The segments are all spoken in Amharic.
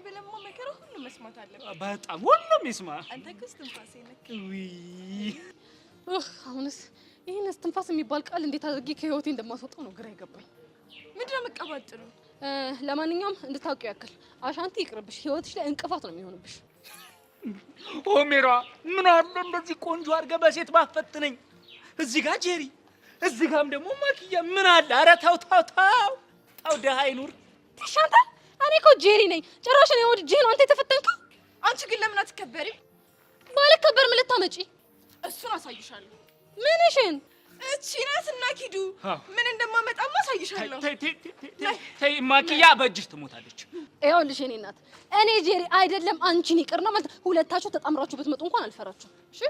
በለማ መከራ ሁሉ መስማት አለበት። በጣም ሁሉም ይስማ። አንተ ክስ ትንፋሴ ነክ አሁንስ ይሄን እስትንፋስ የሚባል ቃል እንዴት አድርጌ ከህይወቴ እንደማስወጣው ነው ግራ ይገባኝ። ምንድነው መቀባጥሩ? ለማንኛውም እንድታውቂው ያክል አሻንቲ ይቅርብሽ፣ ህይወትሽ ላይ እንቅፋት ነው የሚሆንብሽ። ኦሜራ ምን አለ እንደዚህ ቆንጆ አድርገህ በሴት ባፈትነኝ። እዚህ ጋር ጄሪ፣ እዚህ ጋርም ደግሞ ማኪያ ምን አለ? ኧረ ተው ደሃ ይኑር። ተሻንታ እኔ እኮ ጄሪ ነኝ። ጭራሽ ነው ወድ ጄሪ አንተ የተፈተንከው። አንቺ ግን ለምን አትከበሪም? ባልከበር ምን ልታመጪ? እሱን አሳይሻለሁ። ምንሽን? እቺ ናትና ኪዱ ምን እንደማመጣማ አሳይሻለሁ። ተይ ማኪያ በእጅሽ ትሞታለች። ይኸውልሽ የኔ እናት እኔ ጄሪ አይደለም አንቺን ይቅርና ማለት ሁለታችሁ ተጣምራችሁ ብትመጡ እንኳን አልፈራችሁም። እሺ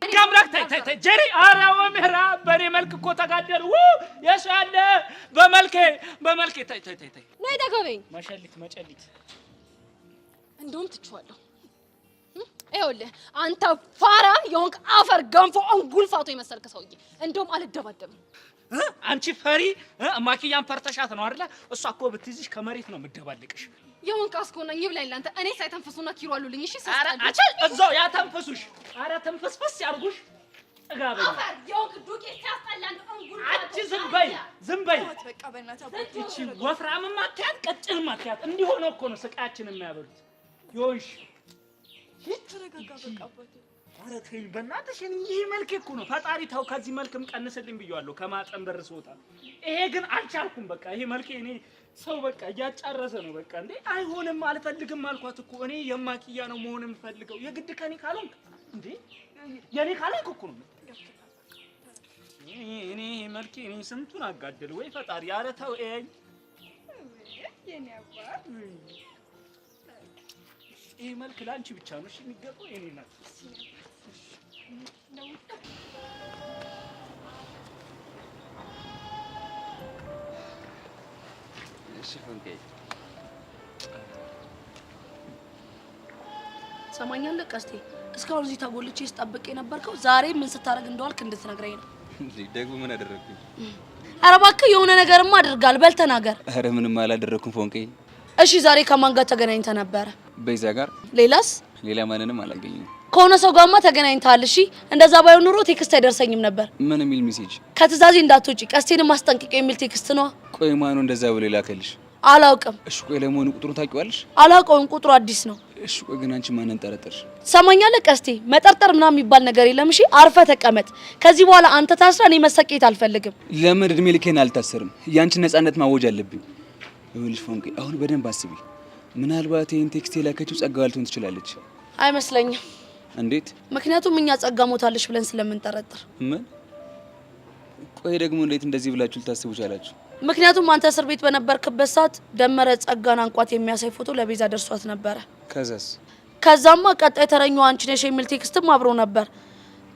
ጋምራክ ተይ ጄሪ ኧረ ወሜራ በኔ መልክ እኮ ተጋደሉ ያሻለ በመልኬ ተይ ነይ ተገበኝ መጨሊት እንደውም ትችዋለሁ። ይኸውልህ አንተ ፋራ የሆንክ አፈር ገንፎ እንጉልፋቶ የመሰልክ ሰውዬ እንደውም አልደባደብም። አንቺ ፈሪ ማኪያን ፈርተሻት ነው አይደለ? እሷ እኮ ብትይዝሽ ከመሬት ነው የምትደባልቅሽ። የሆንክ አስኮናኝ ይብላኝ ላንተ እኔ ሳይተንፈሱና ኪሩ አሉልኝ። እሺ አረ እዛው ያተንፈሱሽ። አረ ተንፈስፈስ ያርጉሽ። ጥጋበኛ አፈር የሆንክ ዱቄት ሲያስጠላን እንጉልፋቶ። አንቺ ዝም በይ በቃ በእናትህ እቺ ወፍራም ማትያት ቀጭን ማትያት እንዲሆነው እኮ ነው ስቃያችን የሚያበሉት። ይሆንሽ ተረጋጋ በቃ አባቴ። ኧረ ተይ በእናትሽ ይሄ መልክ እኮ ነው። ፈጣሪ ተው ከዚህ መልክም ቀንስልኝ ብያለሁ ከማጠን በር ስወጣ። ይሄ ግን አልቻልኩም። በቃ ይሄ መልክ እኔ ሰው በቃ እያጫረሰ ነው። በቃ እንዴ አይሆንም አልፈልግም አልኳት እኮ እኔ የማኪያ ነው መሆን የምፈልገው። የግድ ከኔ ካልሆንክ እንዴ የኔ ካልሆንክ እኮ ነው እኔ መልክ እኔ ስንቱን አጋደል ወይ ፈጣሪ። ኧረ ተው የኔ አባት ይሄ መልክ ላንቺ ብቻ ነው እሺ የሚገባው። የኔ እናት እሺ ፈንቄ ሰማኛለህ ቀስቴ፣ እስካሁን እዚህ ተጎልቼ ስጠብቅ የነበርከው ዛሬ ምን ስታደርግ እንደዋልክ እንድትነግረኝ ነው። ደግሞ ምን አደረኩኝ? ኧረ እባክህ የሆነ ነገርማ አድርጋል፣ በል ተናገር። ኧረ ምንም አላደረኩም ፈንቄ። እሺ ዛሬ ከማን ጋር ተገናኝተህ ነበረ? በይዛ ጋር። ሌላስ? ሌላ ማንንም አላገኘሁም። ከሆነ ሰው ጋርማ ተገናኝተሃል። እሺ እንደዛ ባይሆን ኑሮ ቴክስት አይደርሰኝም ነበር። ምን የሚል ሜሴጅ? ከትእዛዜ እንዳትወጪ ቀስቴንም ማስጠንቀቂያ የሚል ቴክስት ነው። ቆይ ማኑ እንደዛ ብሎ ይላከልሽ? አላውቅም። እሺ ቆይ ለመሆኑ ቁጥሩን ታውቂዋለሽ? አላውቀውም፣ ቁጥሩ አዲስ ነው። እሺ ቆይ ግን አንቺ ማንን ጠረጠርሽ? ሰማኛለህ ቀስቴ፣ መጠርጠር ምናምን የሚባል ነገር የለም። እሺ አርፈህ ተቀመጥ። ከዚህ በኋላ አንተ ታስራ እኔ መሰቄት አልፈልግም። ለምን እድሜ ልኬን አልታሰርም? ያንቺን ነፃነት ማወጅ አለብኝ። ይኸውልሽ ፈንቄ አሁን በደንብ አስቢ። ምናልባት ይሄን ቴክስት የላከችው ጸጋ ልትሆን ትችላለች። አይመስለኝም። እንዴት? ምክንያቱም እኛ ጸጋ ሞታለች ብለን ስለምንጠረጥር። ምን? ቆይ ደግሞ እንዴት እንደዚህ ብላችሁ ልታስቡ ቻላችሁ? ምክንያቱም አንተ እስር ቤት በነበርክበት ሰዓት ደመረ ጸጋን አንቋት የሚያሳይ ፎቶ ለቤዛ ደርሷት ነበረ። ከዛማ ቀጣይ ተረኛው አንቺ ነሽ የሚል ቴክስትም አብሮ ነበር።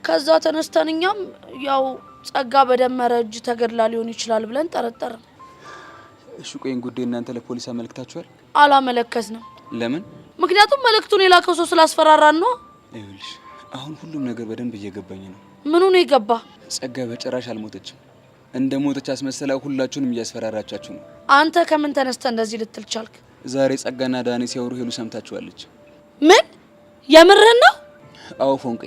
ከዛ ተነስተን እኛም ያው ጸጋ በደመረ እጅ ተገድላ ሊሆን ይችላል ብለን ጠረጠርን። እሺ ቆይን ጉዳይ እናንተ ለፖሊስ አመልክታችኋል? አላመለከትንም። ለምን? ምክንያቱም መልእክቱን የላከው ሰው ስላስፈራራን ነው። ይኸውልሽ አሁን ሁሉም ነገር በደንብ እየገባኝ ነው። ምኑ ነው የገባ? ጸጋ በጭራሽ አልሞተችም። እንደ ሞተች አስመሰላ ሁላችሁንም እያስፈራራቻችሁ ነው። አንተ ከምን ተነስተ እንደዚህ ልትል ቻልክ? ዛሬ ጸጋና ዳኒ ሲያወሩ ሄሉ ሰምታችኋለች። ምን? የምርህን ነው? አዎ ፎንቄ፣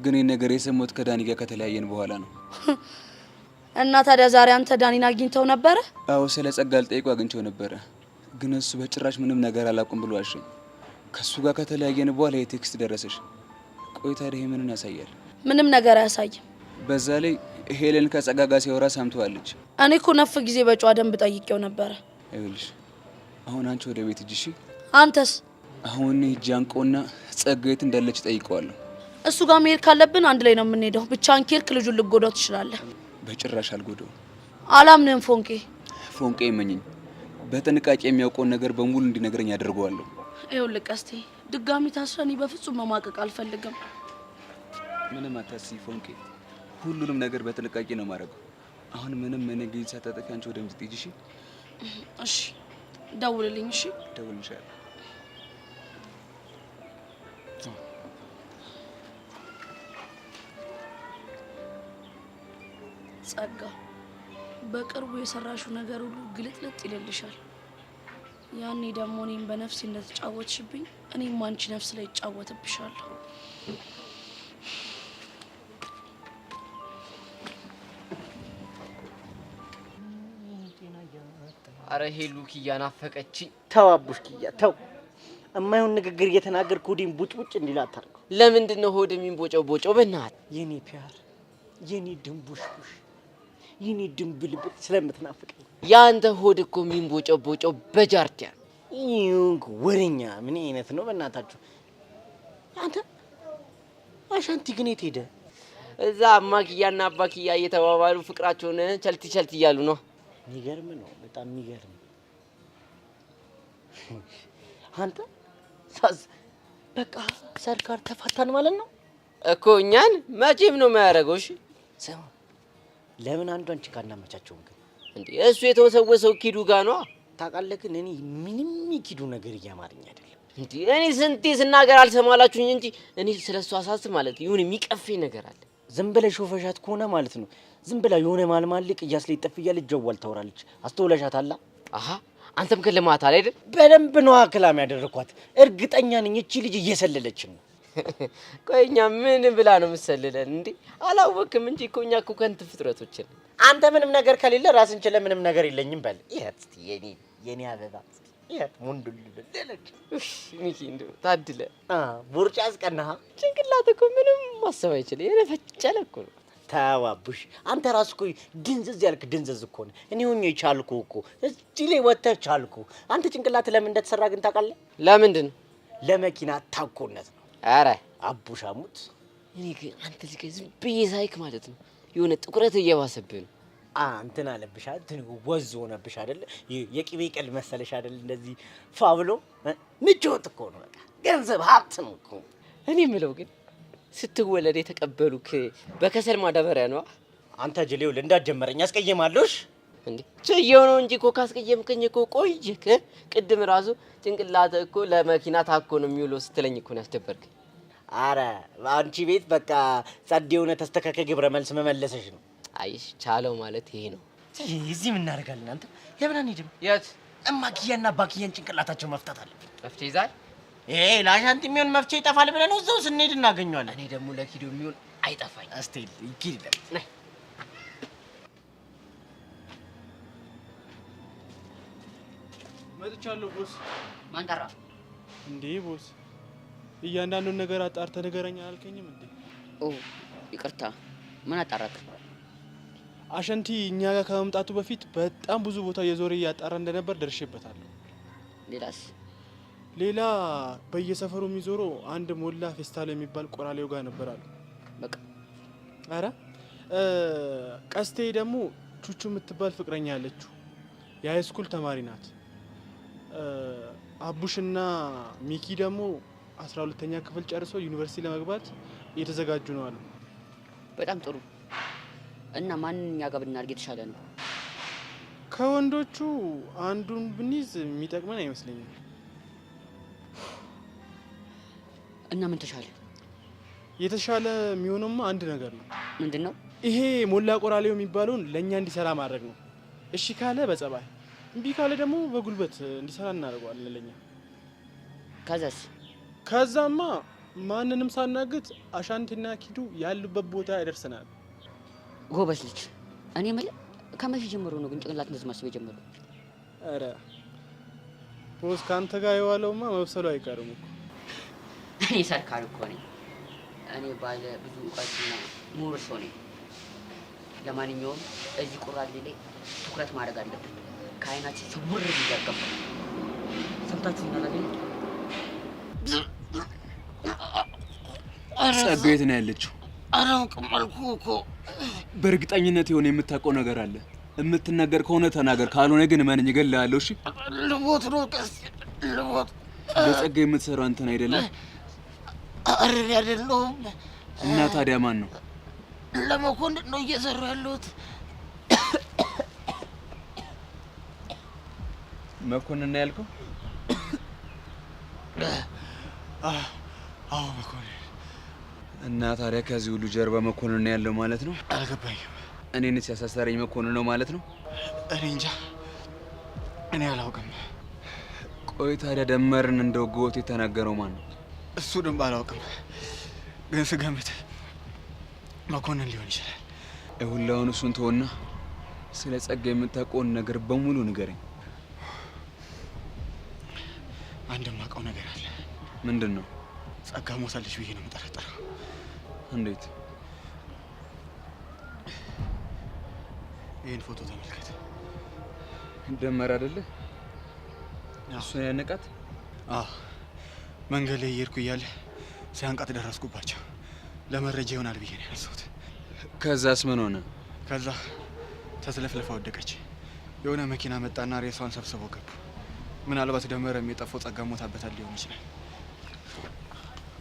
ግን ይሄን ነገር የሰማሁት ከዳኒ ጋር ከተለያየን በኋላ ነው። እና ታዲያ ዛሬ አንተ ዳኒን አግኝተው ነበረ? አዎ ስለ ጸጋ ልጠይቀው አግኝቼው ነበረ፣ ግን እሱ በጭራሽ ምንም ነገር አላውቅም ብሎ አሸኝ። ከሱ ጋር ከተለያየን በኋላ የቴክስት ደረሰሽ። ቆይ ታዲያ ይሄ ምንን ያሳያል? ምንም ነገር አያሳይም። በዛ ላይ ሄለን ከጸጋ ጋር ሲያወራ ሰምተዋለች። እኔ እኮ ነፍ ጊዜ በጨዋ ደንብ ጠይቄው ነበረ። ይኸውልሽ አሁን አንቺ ወደ ቤት ሂጂ። እሺ? አንተስ? አሁን ሂጂ አንቆና ጸጋ የት እንዳለች ጠይቀዋለሁ። እሱ ጋር መሄድ ካለብን አንድ ላይ ነው የምንሄደው። ብቻህን ከሄድክ ልጁን ልጎዳው ትችላለህ። በጭራሽ አልጎዳው። አላምንህም ፎንቄ። ፎንቄ እመኚኝ፣ በጥንቃቄ የሚያውቀውን ነገር በሙሉ እንዲነግረኝ አደርገዋለሁ። ይኸውልህ ቀስቴ፣ ድጋሚ ታስረን በፍጹም መማቀቅ አልፈልግም። ምንም አታስቢ ፎንቄ፣ ሁሉንም ነገር በጥንቃቄ ነው ማድረገው። አሁን ምንም ጊዜ ሳታጠፊ አንቺ ወደ ምት ሂጂ። እሺ? ደውልልኝ። እሺ? ደውልልሻለሁ። ጸጋ፣ በቅርቡ የሰራሽው ነገር ሁሉ ግልጥልጥ ይልልሻል። ያኔ ደግሞ እኔም በነፍሴ እንደተጫወትሽብኝ እኔም አንቺ ነፍስ ላይ እጫወትብሻለሁ። አረ ሄሉ ኪያ ናፈቀችኝ። ተው አቡሽ ኪያ ተው። እማይሆን ንግግር እየተናገርክ ሆዴን ቡጭ እንዲል አታርገው። ለምንድን ነው ሆድ የሚንቦጨው? በእናትህ የኔ ፒያር፣ የኔ ድንቡሽቡሽ፣ የኔ ድንብልብል ስለምትናፍቀኝ። ያንተ ሆድ እኮ የሚንቦጨው በጃርዲያ ይሁን። ወሬኛ ምን አይነት ነው በእናታችሁ? አንተ አሻንቲ ግን የት ሄደ? እዛ አማኪያና አባኪያ እየተባባሉ ፍቅራቸውን ቸልቲ እያሉ ነው። የሚገርም ነው፣ በጣም የሚገርም። አንተ ሳዝ በቃ ሰርካር ተፋታን ማለት ነው እኮ። እኛን መቼም ነው የማያደርገው። እሺ ስማ፣ ለምን አንዷን ጭቃ እናመቻቸውን ግን? እንዴ እሱ የተወሰወሰው ኪዱ ጋር ነው ታውቃለህ። ግን እኔ ምንም ኪዱ ነገር እያማረኝ አይደለም። እንዴ እኔ ስንቴ ስናገር አልሰማላችሁኝ እንጂ እኔ ስለሱ አሳስብ ማለት ይሁን የሚቀፈኝ ነገር አለ። ዝም ብለሽ ሾፈሻት ከሆነ ማለት ነው ዝም ብላ የሆነ ማልማልቅ እያስለኝ ጠፍ እያለች ጀዋል ታወራለች። አስተውለሻታል? አሃ አንተም ከለማታል አይደል? በደንብ ነው አክላም ያደረኳት። እርግጠኛ ነኝ እቺ ልጅ እየሰለለች ነው። ቆይኛ ምን ብላ ነው የምትሰልለን እንዴ? አላወቅም እንጂ እኮ እኛ እኮ ከንቱ ፍጥረቶችን። አንተ ምንም ነገር ከሌለ ራስን ችለ ምንም ነገር የለኝም በል። ይሄት የኔ አበባ ይሄት ሙንዱል ደለች። ሚኪ እንደው ታድለ ቡርጫ አስቀናህ። ጭንቅላት እኮ ምንም ማሰብ አይችልም። የነፈጨለ እኮ ነው። ታዋቡሽ አንተ ራስህ እኮ ድንዝዝ ያልክ ድንዝዝ እኮ ነህ። እኔ ሆኜ ቻልኩ እኮ እዚህ ላይ ወጥተህ ቻልኩ። አንተ ጭንቅላት ለምን እንደተሰራ ግን ታውቃለህ? ለምንድን? ለመኪና ታኮነት ነው። አረ አቡሻሙት። እኔ ግን አንተ ልጅ ዝም ብዬ ሳይክ ማለት ነው የሆነ ጥቁረት እየባሰብህ ነው። እንትን አለብሽ እንትን ወዝ ሆነብሽ አይደል? የቅቤ ቀል መሰለሽ አይደል? እንደዚህ ፋብሎ ምቾት እኮ ነው። በቃ ገንዘብ ሀብት ነው እኮ። እኔ የምለው ግን ስትወለድ የተቀበሉክ በከሰል ማዳበሪያ ነው? አንተ ጅሌው እንዳትጀመረኝ አስቀየማለሽ እንዴ? ጭየው ነው እንጂ እኮ ካስቀየምከኝ እኮ ቆይክ። ቅድም ራሱ ጭንቅላት እኮ ለመኪና ታኮ ነው የሚውለው ስትለኝ እኮ ነው ያስደበርክ። አረ አንቺ ቤት በቃ ጸድ የሆነ ተስተካካይ ግብረ መልስ መመለሰሽ ነው። አይሽ ቻለው ማለት ይሄ ነው። እዚህ ምን እናደርጋለን? አንተ ለምን አንሄድም? የት? እማኪያና አባኪያን ጭንቅላታቸው መፍታት አለብን። መፍትሄ ይዛል። ለአሻንቲ የሚሆን መፍትሄ ይጠፋል ብለን ነው እዛው ስንሄድ እናገኘዋለን። እኔ ደግሞ ለኪዶ የሚሆን አይጠፋኝ። እስቲ ይኪድ ነይ መጥቻለሁ ቦስ። ማን ጠራ እንዴ? ቦስ እያንዳንዱን ነገር አጣርተህ ንገረኝ አላልከኝም እንዴ? ኦ ይቅርታ። ምን አጣራክ? አሸንቲ እኛ ጋር ከመምጣቱ በፊት በጣም ብዙ ቦታ የዞረ እያጣራ እንደነበር ደርሼበታለሁ። ሌላስ? ሌላ በየሰፈሩ የሚዞረው አንድ ሞላ ፌስታል የሚባል ቆራሌው ጋር ነበር አሉ። በቃ አረ ቀስቴ ደግሞ ቹቹ የምትባል ፍቅረኛ ያለችው የሃይስኩል ተማሪ ናት። አቡሽና ሚኪ ደግሞ 12ኛ ክፍል ጨርሰው ዩኒቨርሲቲ ለመግባት እየተዘጋጁ ነው አሉ። በጣም ጥሩ። እና ማንኛ ጋር ብናርግ የተሻለ ነው? ከወንዶቹ አንዱን ብንይዝ የሚጠቅመን አይመስለኝም። እና ምን ተሻለ? የተሻለ የሚሆነውማ አንድ ነገር ነው። ምንድነው? ይሄ ሞላ ቆራሌው የሚባለውን ለኛ እንዲሰራ ማድረግ ነው። እሺ ካለ በጸባይ፣ እምቢ ካለ ደግሞ በጉልበት እንዲሰራ እናደርገዋለን ለኛ። ከዛስ? ከዛማ ማንንም ሳናግት አሻንቲና ኪዱ ያሉበት ቦታ ያደርሰናል። ጎበዝ ልጅ። እኔ ማለት ከመቼ ጀምሮ ነው ግን ጭንቅላት እንደዚህ ማስብ የጀመረው? አረ ቦስ ካንተ ጋር የዋለውማ መብሰሉ አይቀርም እኮ። እኔ ሰርካር እኮ ነኝ። እኔ ባለ ብዙ እውቀትና ምሁር ሰው ነኝ። ለማንኛውም እዚህ ቁራሌ ላይ ትኩረት ማድረግ አለብን። ከአይናችን ስውር ይያቀፋ። ሰምታችሁ እናላገኝ። ጸጋ የት ነው ያለችው? አላውቅም አልኩህ እኮ። በእርግጠኝነት የሆነ የምታውቀው ነገር አለ። የምትናገር ከሆነ ተናገር፣ ካልሆነ ግን እመነኝ እገልሃለሁ። እሺ? ልሞት ነው ቀስ ልሞት። ለጸጋ የምትሰራው አንተን አይደለም? አረን አይደለሁም። እና ታዲያ ማን ነው? ለመኮንን ነው እየሰሩ ያሉት። መኮንን ነው ያልከው? አዎ መኮንን። እና ታዲያ ከዚህ ሁሉ ጀርባ መኮንን ነው ያለው ማለት ነው? አልገባኝም። እኔን ሲያሳሰረኝ መኮንን ነው ማለት ነው? እኔ እንጃ፣ እኔ አላውቅም። ቆይ ታዲያ ደመርን እንደወገወት የተናገረው ማን ነው? እሱ ደም ባላውቅም ግን ስገምት መኮንን ሊሆን ይችላል። ሁላውን እሱን ተወና ስለ ጸጋ የምታውቀውን ነገር በሙሉ ንገረኝ። አንድ የማውቀው ነገር አለ። ምንድን ነው? ጸጋ ሞታለች ብዬ ነው የምጠረጠረው። እንዴት? ይህን ፎቶ ተመልከት። ደመር አይደለ እሱን ያነቃት? አዎ፣ መንገድ ላይ እየሄድኩ እያለ ሲያንቃት ደረስኩባቸው። ለመረጃ ይሆናል ብዬ ነው ያነሳሁት። ከዛስ ምን ሆነ? ከዛ ተስለፍለፋ ወደቀች። የሆነ መኪና መጣና ሬሷን ሰብስበው ገቡ። ምናልባት ደመረ የጠፋው ጸጋ ሞታበታል ሊሆን ይችላል።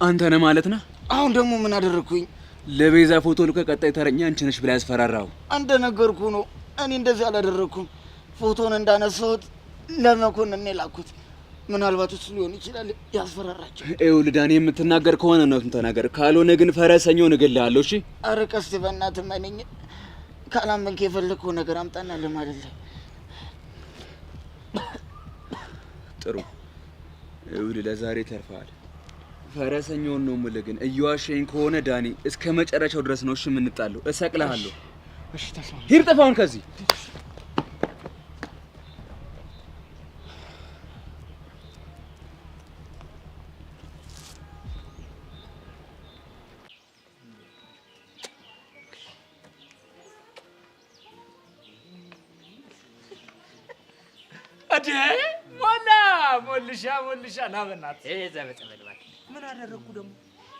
አንተ ነህ ማለት ነው? አሁን ደግሞ ምን አደረግኩኝ? ለቤዛ ፎቶ ልከ ቀጣይ ተረኛ አንቺ ነሽ ብላ ያስፈራራው። አንተ ነገርኩ ነው። እኔ እንደዚህ አላደረኩም። ፎቶን እንዳነሳሁት ለመኮንን ላኩት። ምናልባት እሱ ሊሆን ይችላል ያስፈራራቸው። ይኸውልህ ዳኒ፣ የምትናገር ከሆነ ነው ተናገር፣ ካልሆነ ግን ፈረሰኛውን እገልሃለሁ። እሺ? ኧረ ቀስ በእናትህ ማንኝ ካላመንክ የፈለከው ነገር አምጣና ለማለት ላይ ጥሩ። ይኸውልህ ለዛሬ ተርፈሃል። ፈረሰኛውን ነው የምልህ። ግን እየዋሸኝ ከሆነ ዳኒ እስከ መጨረሻው ድረስ ነው እሺ የምንጣለው። እሰቅልሃለሁ። እሺ ተስማ ሂድ፣ ጥፋውን ከዚህ አዴ ሞልሻ ናበናት ዘበጠበል እባክህ። ምን አደረኩ ደግሞ?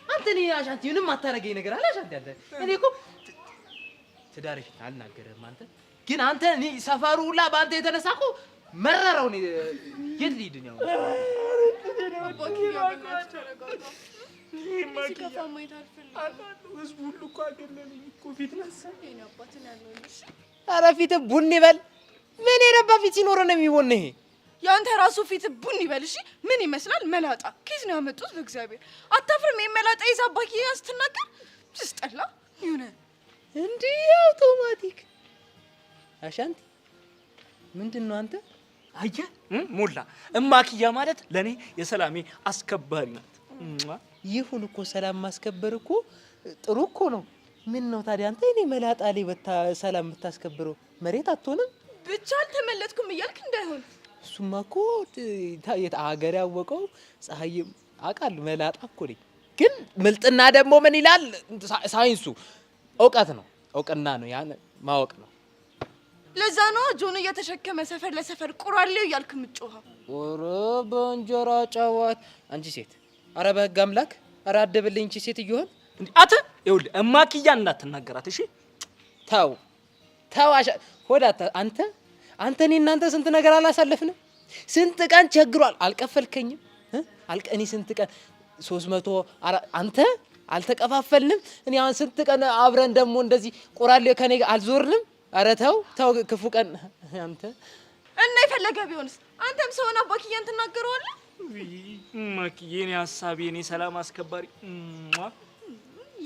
አንተ እኔ አሻንቲ ምንም አታረገኝ ነገር አለ አሻንቲ። አንተ እኔ እኮ ትዳርሽ አልናገርም። አንተ ግን አንተ እኔ ሰፈሩ ሁላ በአንተ የተነሳ እኮ መረረው። እኔ የት ልሂድ ነው? ህዝቡ ሁሉ እኮ አገለለኝ እኮ ፊት ነሳኝ። ኧረ ፊትህ ቡን ይበል። ምን የረባ ፊት ሲኖር ነው የሚሆን? ይሄ ያንተ ራሱ ፊት ቡን ይበል። እሺ ምን ይመስላል? መላጣ ኬዝ ነው ያመጡት። በእግዚአብሔር አታፍርም? የመላጣ ይዛባኪ ያስተናገር ትስጠላ ይሁን እንዴ አውቶማቲክ አሻንቲ ምንድን ነው አንተ? አየህ ሞላ፣ እማክያ ማለት ለኔ የሰላሜ አስከባሪ ናት። ይሁን እኮ ሰላም ማስከበር እኮ ጥሩ እኮ ነው። ምን ነው ታዲያ አንተ እኔ መላጣ ላይ ሰላም የምታስከብረው መሬት አትሆንም? ብቻ አልተመለጥኩም እያልክ እንዳይሆን። እሱማ እኮ ሀገር ያወቀው ፀሐይም አውቃለሁ። መላጣ እኮ ነኝ። ግን ምልጥና ደግሞ ምን ይላል ሳይንሱ? እውቀት ነው፣ እውቅና ነው፣ ያን ማወቅ ነው። ለዛ ነው ጆን እየተሸከመ ሰፈር ለሰፈር ቁራሌው እያልክ የምትጮኸው። ኦሮ በእንጀራ ጫዋት። አንቺ ሴት፣ አረ በህግ አምላክ፣ አረ አደብልኝ። አንቺ ሴት ይሆን አተ ይኸውልህ እማክያ እንዳትናገራት እሺ? ተው ሆዳታ አንተ እኔ እናንተ ስንት ነገር አላሳለፍንም? ስንት ቀን ቸግሯል፣ አልቀፈልከኝም። እኔ ስንት ቀን 300 አንተ አልተቀፋፈልንም። እኔ አሁን ስንት ቀን አብረን ደግሞ እንደዚህ ቆራሌ ከኔ ጋር አልዞርንም። ኧረ ተው ክፉ ቀን አንተ እና የፈለገ ቢሆንስ አንተም ሰውን አባክያን ትናገረዋለህ? እማክዬ የኔ ሀሳብ የኔ ሰላም አስከባሪ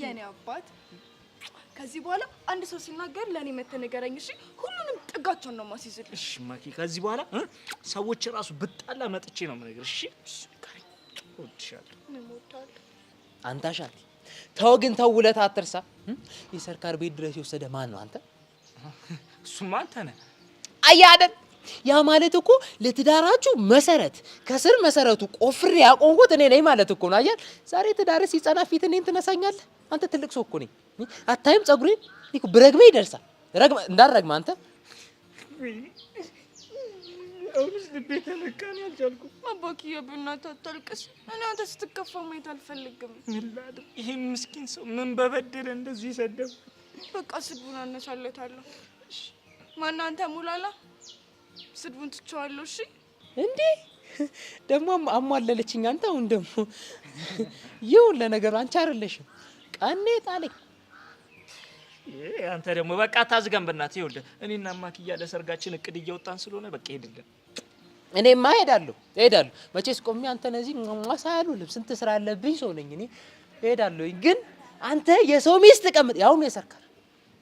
የኔ አባት ከዚህ በኋላ አንድ ሰው ሲናገር ለኔ መተነገረኝ። እሺ ሁሉንም ጥጋቸውን ነው ማስይዝልሽ። እሺ ማኪ፣ ከዚህ በኋላ ሰዎች ራሱ ብጣላ መጥቼ ነው የምነግርሽ። እሺ ካይ ወድሻለሁ። አንተ አሻንቲ ተው፣ ግን ተው፣ ውለታ አትርሳ። የሰርካር ቤት ድረስ የወሰደ ማን ነው? አንተ። እሱማ አንተ ነህ። አያደን ያ ማለት እኮ ለትዳራችሁ መሰረት ከስር መሰረቱ ቆፍሬ ያቆንኩት እኔ ነኝ ማለት እኮ ነው። አያል ዛሬ ትዳር ሲጸና ፊት እኔን ትነሳኛለህ? አንተ ትልቅ ሰው እኮ ነኝ። አታይም? ጸጉሬን እኮ ብረግሜ ይደርሳል። እንዳረግማ አንተ አውርስ ልቤ ተነካን ያልቻልኩ። አባክዬ በእናትህ አታልቅስ። እኔ አንተ ስትከፋ ማየት አልፈልግም። ይሄ ምስኪን ሰው ምን በበደለ እንደዚህ ሰደብ? በቃ ስድቡን አነሳለታለሁ። ማን አንተ ሙላላ? ስድቡን ትቼዋለሁ። እሺ እንዴ ደግሞ አሟለለችኝ። አንተ አሁን ደግሞ ይሁን ለነገሩ አንቺ አይደለሽም ቀኔ ጣለኝ። አንተ ደግሞ በቃ ታዝጋን በእናትህ። ይኸውልህ እኔና ማኪያ ለሰርጋችን እቅድ እየወጣን ስለሆነ በቃ ሄድልን። እኔማ እሄዳለሁ። መቼስ ቆሜ አንተ ነዚህ ማሳያሉ ስንት ስራ ያለብኝ ሰው ነኝ እኔ። እሄዳለሁ ግን አንተ የሰው ሚስት ቀምጥ ያው ነው የሰርካር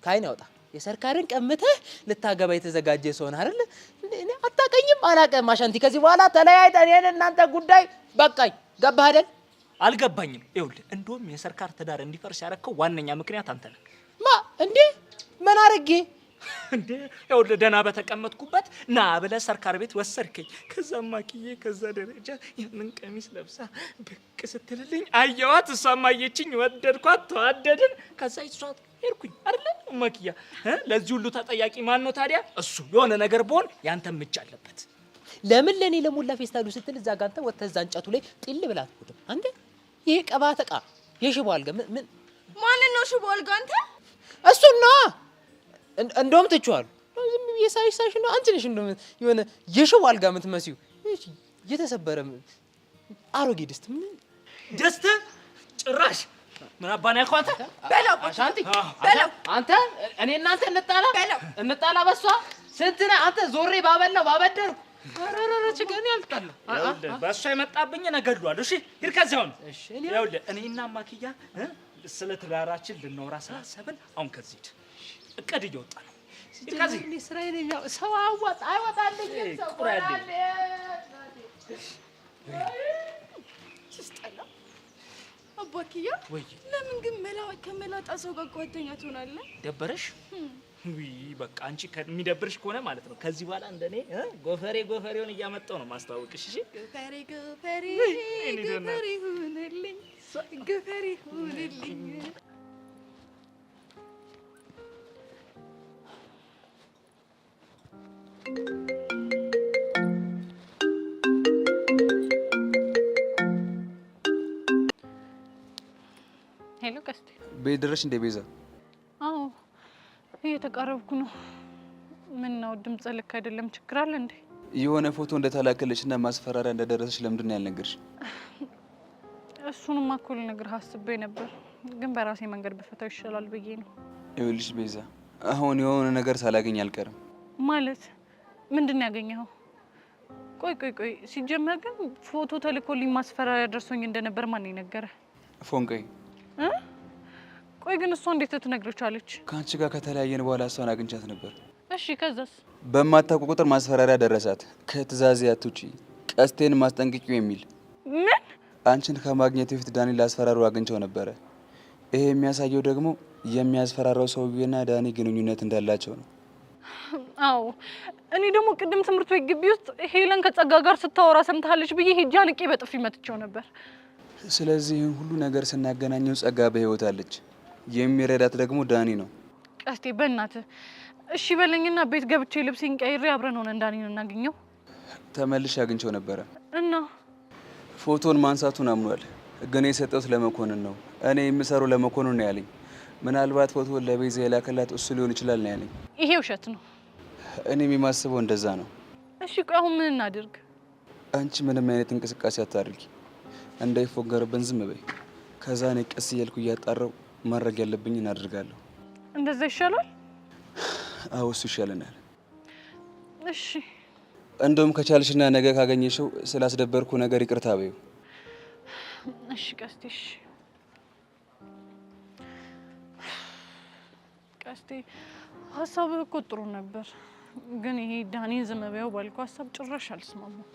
ካይን ያውጣ የሰርካርን ቀምተህ ልታገባ የተዘጋጀ ሰው ነህ አይደል? እንዴ እኔ አታውቀኝም አላውቅም አሻንቲ ከዚህ በኋላ ተለያይተን የኔ እናንተ ጉዳይ በቃኝ ገባህ አይደል አልገባኝም ይኸውልህ እንደውም የሰርካር ትዳር እንዲፈርስ ያደረከው ዋነኛ ምክንያት አንተ ነህ ማ እንዴ ምን አረጌ እንዴ ይኸውልህ ደህና በተቀመጥኩበት ና ብለህ ሰርካር ቤት ወሰድከኝ ከዛማ ማኪዬ ከዛ ደረጃ ያንን ቀሚስ ለብሳ ብቅ ስትልልኝ አየዋት እሷም አየችኝ ወደድኳት ተዋደድን ከዛ ይሷት ሄድኩኝ አይደል ማኪያ ለዚህ ሁሉ ተጠያቂ ማን ነው ታዲያ እሱ የሆነ ነገር ቢሆን ያንተም እጅ አለበት ለምን ለኔ ለሞላ ፌስታሉ ስትል እዛ ጋር አንተ ወተህ እዛ እንጨቱ ላይ ጢል ብላት ወደ አንተ ይሄ ቀባተ ዕቃ የሽቦ አልጋ ምን ማን ነው ሽቦ አልጋ አንተ እሱና እንደውም ትችዋለሁ ዝም ብዬ ሳይሽ ነው አንቺ ነሽ እንደውም የሆነ የሽቦ አልጋ የምትመስዩ የተሰበረ አሮጌ ድስት ጭራሽ ምን አባና ያልከው አንተ በለው አሻንቲ በለው አንተ እኔ እናንተ እንጣላ በሷ ስንት ነህ አንተ ዞሬ ባበላው ባበደር አረረረ ችግር ያልጣላ በሷ የመጣብኝ ነገድሏል እሺ ሂድ ከዚህ አሁን እሺ ይኸውልህ እኔና ማኪያ ስለ ትዳራችን ልናወራ ስላሰብን አሁን ከዚህ እቅድ እየወጣ ነው ከዚህ እኔ ስራዬ ነው ሰው አይወጣልኝ ሰው ቆራለ ሲስተላ አባኪያ ለምን ግን ከመላጣ ሰው ጋር ጓደኛ ትሆናለህ ደበረሽ ውይ በቃ አንቺ ከሚደብርሽ ከሆነ ማለት ነው ከዚህ በኋላ እንደኔ ጎፈሬውን እያመጣው ነው ማስተዋወቅሽ እሺ ጎፈሬ ሁንልኝ ሄሎ ቀስቴ ቤት ድረሽ እንደ ቤዛ አዎ እየተቃረብኩ ነው ምን ነው ድምጽ ልክ አይደለም ችግር አለ እንዴ የሆነ ፎቶ እንደተላከለችና ማስፈራሪያ እንደደረሰሽ ለምንድን ነው ያልነገርሽ እሱንም አኩል ነገር አስቤ ነበር ግን በራሴ መንገድ በፈታው ይሻላል ብዬ ነው ይኸውልሽ ቤዛ አሁን የሆነ ነገር ሳላገኝ አልቀርም ማለት ምንድን ያገኘው ቆይ ሲጀመር ግን ፎቶ ተልኮልኝ ማስፈራሪያ ደርሶኝ እንደነበር ማን ይነገረ ፎንቀይ ቆይ ግን እሷ እንዴት ትነግርቻለች ካንቺ ጋር ከተለያየን በኋላ እሷን አግኝቻት ነበር እሺ ከዛስ በማታውቁ ቁጥር ማስፈራሪያ ደረሳት ከትእዛዝ አትውጪ ቀስቴን ማስጠንቅቂው የሚል ምን አንቺን ከማግኘት በፊት ዳኒ ላስፈራሩ አግኝቸው ነበር ይሄ የሚያሳየው ደግሞ የሚያስፈራራው ሰውዬና ዳኒ ግንኙነት እንዳላቸው ነው አዎ እኔ ደግሞ ቅድም ትምህርት ቤት ግቢ ውስጥ ሄለን ከጸጋ ጋር ስታወራ ሰምታለች ብዬ ሄጄ አንቄ በጥፊ መትቼው ነበር ስለዚህ ሁሉ ነገር ስናገናኘው ጸጋ በህይወት አለች የሚረዳት ደግሞ ዳኒ ነው ቀስቴ በእናትህ እሺ በለኝና ቤት ገብቼ ልብሴን ቀይሬ አብረን ሆነን ዳኒን እናገኘው ተመልሼ አግኝቸው ነበር እና ፎቶን ማንሳቱን አምኗል ግን የሰጠሁት ለመኮንን ነው እኔ የምሰራው ለመኮንን ነው ያለኝ ምናልባት ፎቶን ለቤዛ የላከላት እሱ ሊሆን ይችላል ነው ያለኝ ይሄ ውሸት ነው እኔም የማስበው እንደዛ ነው እሺ ቆይ አሁን ምን እናድርግ አንቺ ምንም አይነት እንቅስቃሴ አታድርጊ እንዳይፎገርብን ዝም በይ ከዛ እኔ ቀስ እያልኩ እያጣራው ማድረግ ያለብኝን አድርጋለሁ እንደዛ ይሻላል አዎ እሱ ይሻለናል እሺ እንደውም ከቻልሽና ነገ ካገኘሽው ስላስደበርኩ ነገር ይቅርታ በይው እሺ ቀስቴሽ ቀስቴ ሀሳብህ እኮ ጥሩ ነበር ግን ይሄ ዳኒን ዝም በይው ባልኩ ሀሳብ ጭራሽ አልስማማም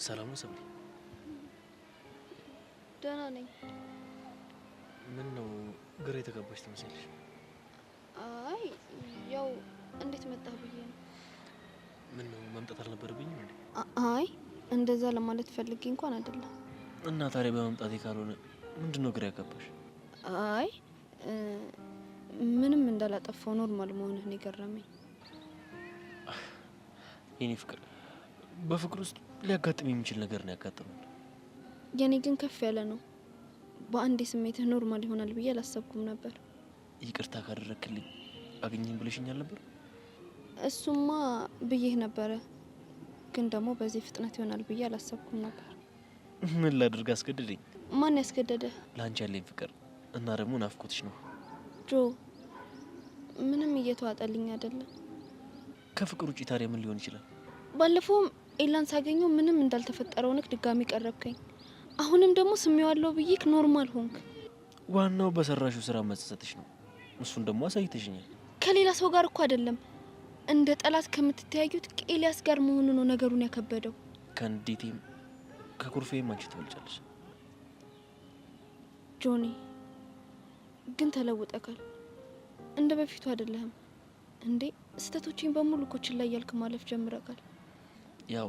ሰላም ነው ሰብሊ? ደህና ነኝ። ምን ነው ግራ የተጋባሽ ትመስያለሽ? አይ ያው እንዴት መጣህ ብዬ ነው። ምን ነው መምጣት አልነበረብኝም እንዴ? አይ እንደዛ ለማለት ፈልጌ እንኳን አይደለም። እና ታዲያ በመምጣቴ ካልሆነ ምንድነው ግራ ያጋባሽ? አይ ምንም እንዳላጠፋው ኖርማል መሆንህን የገረመኝ። የኔ ፍቅር በፍቅር ውስጥ ሊያጋጥም የሚችል ነገር ነው ያጋጠመው። የኔ ግን ከፍ ያለ ነው። በአንዴ ስሜትህ ኖርማል ይሆናል ብዬ አላሰብኩም ነበር። ይቅርታ ካደረክልኝ አገኘኝ ብለሽኛል ነበር? እሱማ ብዬህ ነበረ፣ ግን ደግሞ በዚህ ፍጥነት ይሆናል ብዬ አላሰብኩም ነበር። ምን ላድርግ አስገድደኝ። ማን ያስገደደ? ላንቺ ያለኝ ፍቅር እና ደግሞ ናፍቆትሽ ነው። ጆ ምንም እየተዋጠልኝ አይደለም። ከፍቅር ውጪ ታዲያ ምን ሊሆን ይችላል? ባለፈውም ኤላን ሳገኘው ምንም እንዳልተፈጠረው ነክ ድጋሚ ቀረብከኝ። አሁንም ደግሞ ስሜዋለሁ ብዬክ ኖርማል ሆንክ። ዋናው በሰራሹ ስራ መጸጸትሽ ነው። እሱን ደግሞ አሳይተሽኛል። ከሌላ ሰው ጋር እኮ አይደለም እንደ ጠላት ከምትተያዩት ከኤልያስ ጋር መሆኑ ነው ነገሩን ያከበደው። ከንዴቴም ከኩርፌም አንቺ ትበልጫለሽ። ጆኒ ግን ተለውጠካል። እንደ በፊቱ አይደለህም እንዴ። ስህተቶችን በሙሉ እኮ ችላ እያልክ ማለፍ ጀምረካል። ያው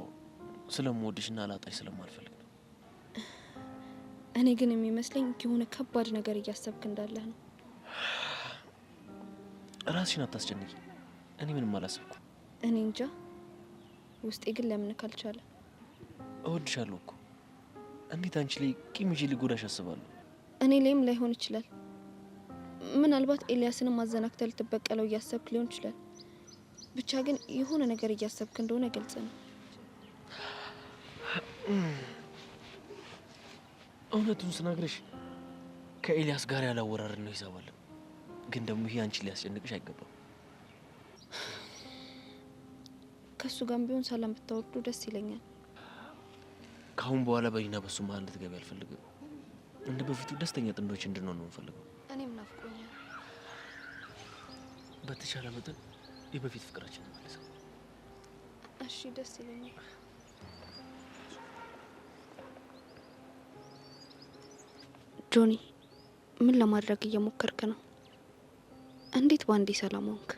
ስለምወድሽና ላጣሽ ስለማልፈልግ ነው። እኔ ግን የሚመስለኝ የሆነ ከባድ ነገር እያሰብክ እንዳለህ ነው። ራስሽን አታስጨንቂ። እኔ ምንም አላሰብኩም። እኔ እንጃ፣ ውስጤ ግን ለምን ካልቻለ። እወድሻለሁ እኮ እንዴት አንቺ ላይ ቂም ይዤ ሊጎዳሽ አስባለሁ? እኔ ላይም ላይሆን ይችላል። ምናልባት ኤልያስንም ማዘናክተል ትበቀለው እያሰብክ ሊሆን ይችላል። ብቻ ግን የሆነ ነገር እያሰብክ እንደሆነ ግልጽ ነው። እውነቱን ስነግርሽ ከኤልያስ ጋር ያላወራርን ነው ይሳባል። ግን ደግሞ ይሄ አንቺ ሊያስጨንቅሽ አይገባም። ከሱ ጋር ቢሆን ሰላም ብታወርዱ ደስ ይለኛል። ካሁን በኋላ በእኔና በሱ መሀል እንድትገቢ አልፈልግም። እንደ በፊቱ ደስተኛ ጥንዶች እንድንሆን ነው የምፈልገው። እኔም ናፍቆኛል። በተቻለ መጠን የበፊት ፍቅራችን ማለት ነው። እሺ ደስ ይለኛል። ጆኒ ምን ለማድረግ እየሞከርክ ነው? እንዴት ባንዴ ሰላም ሆንክ?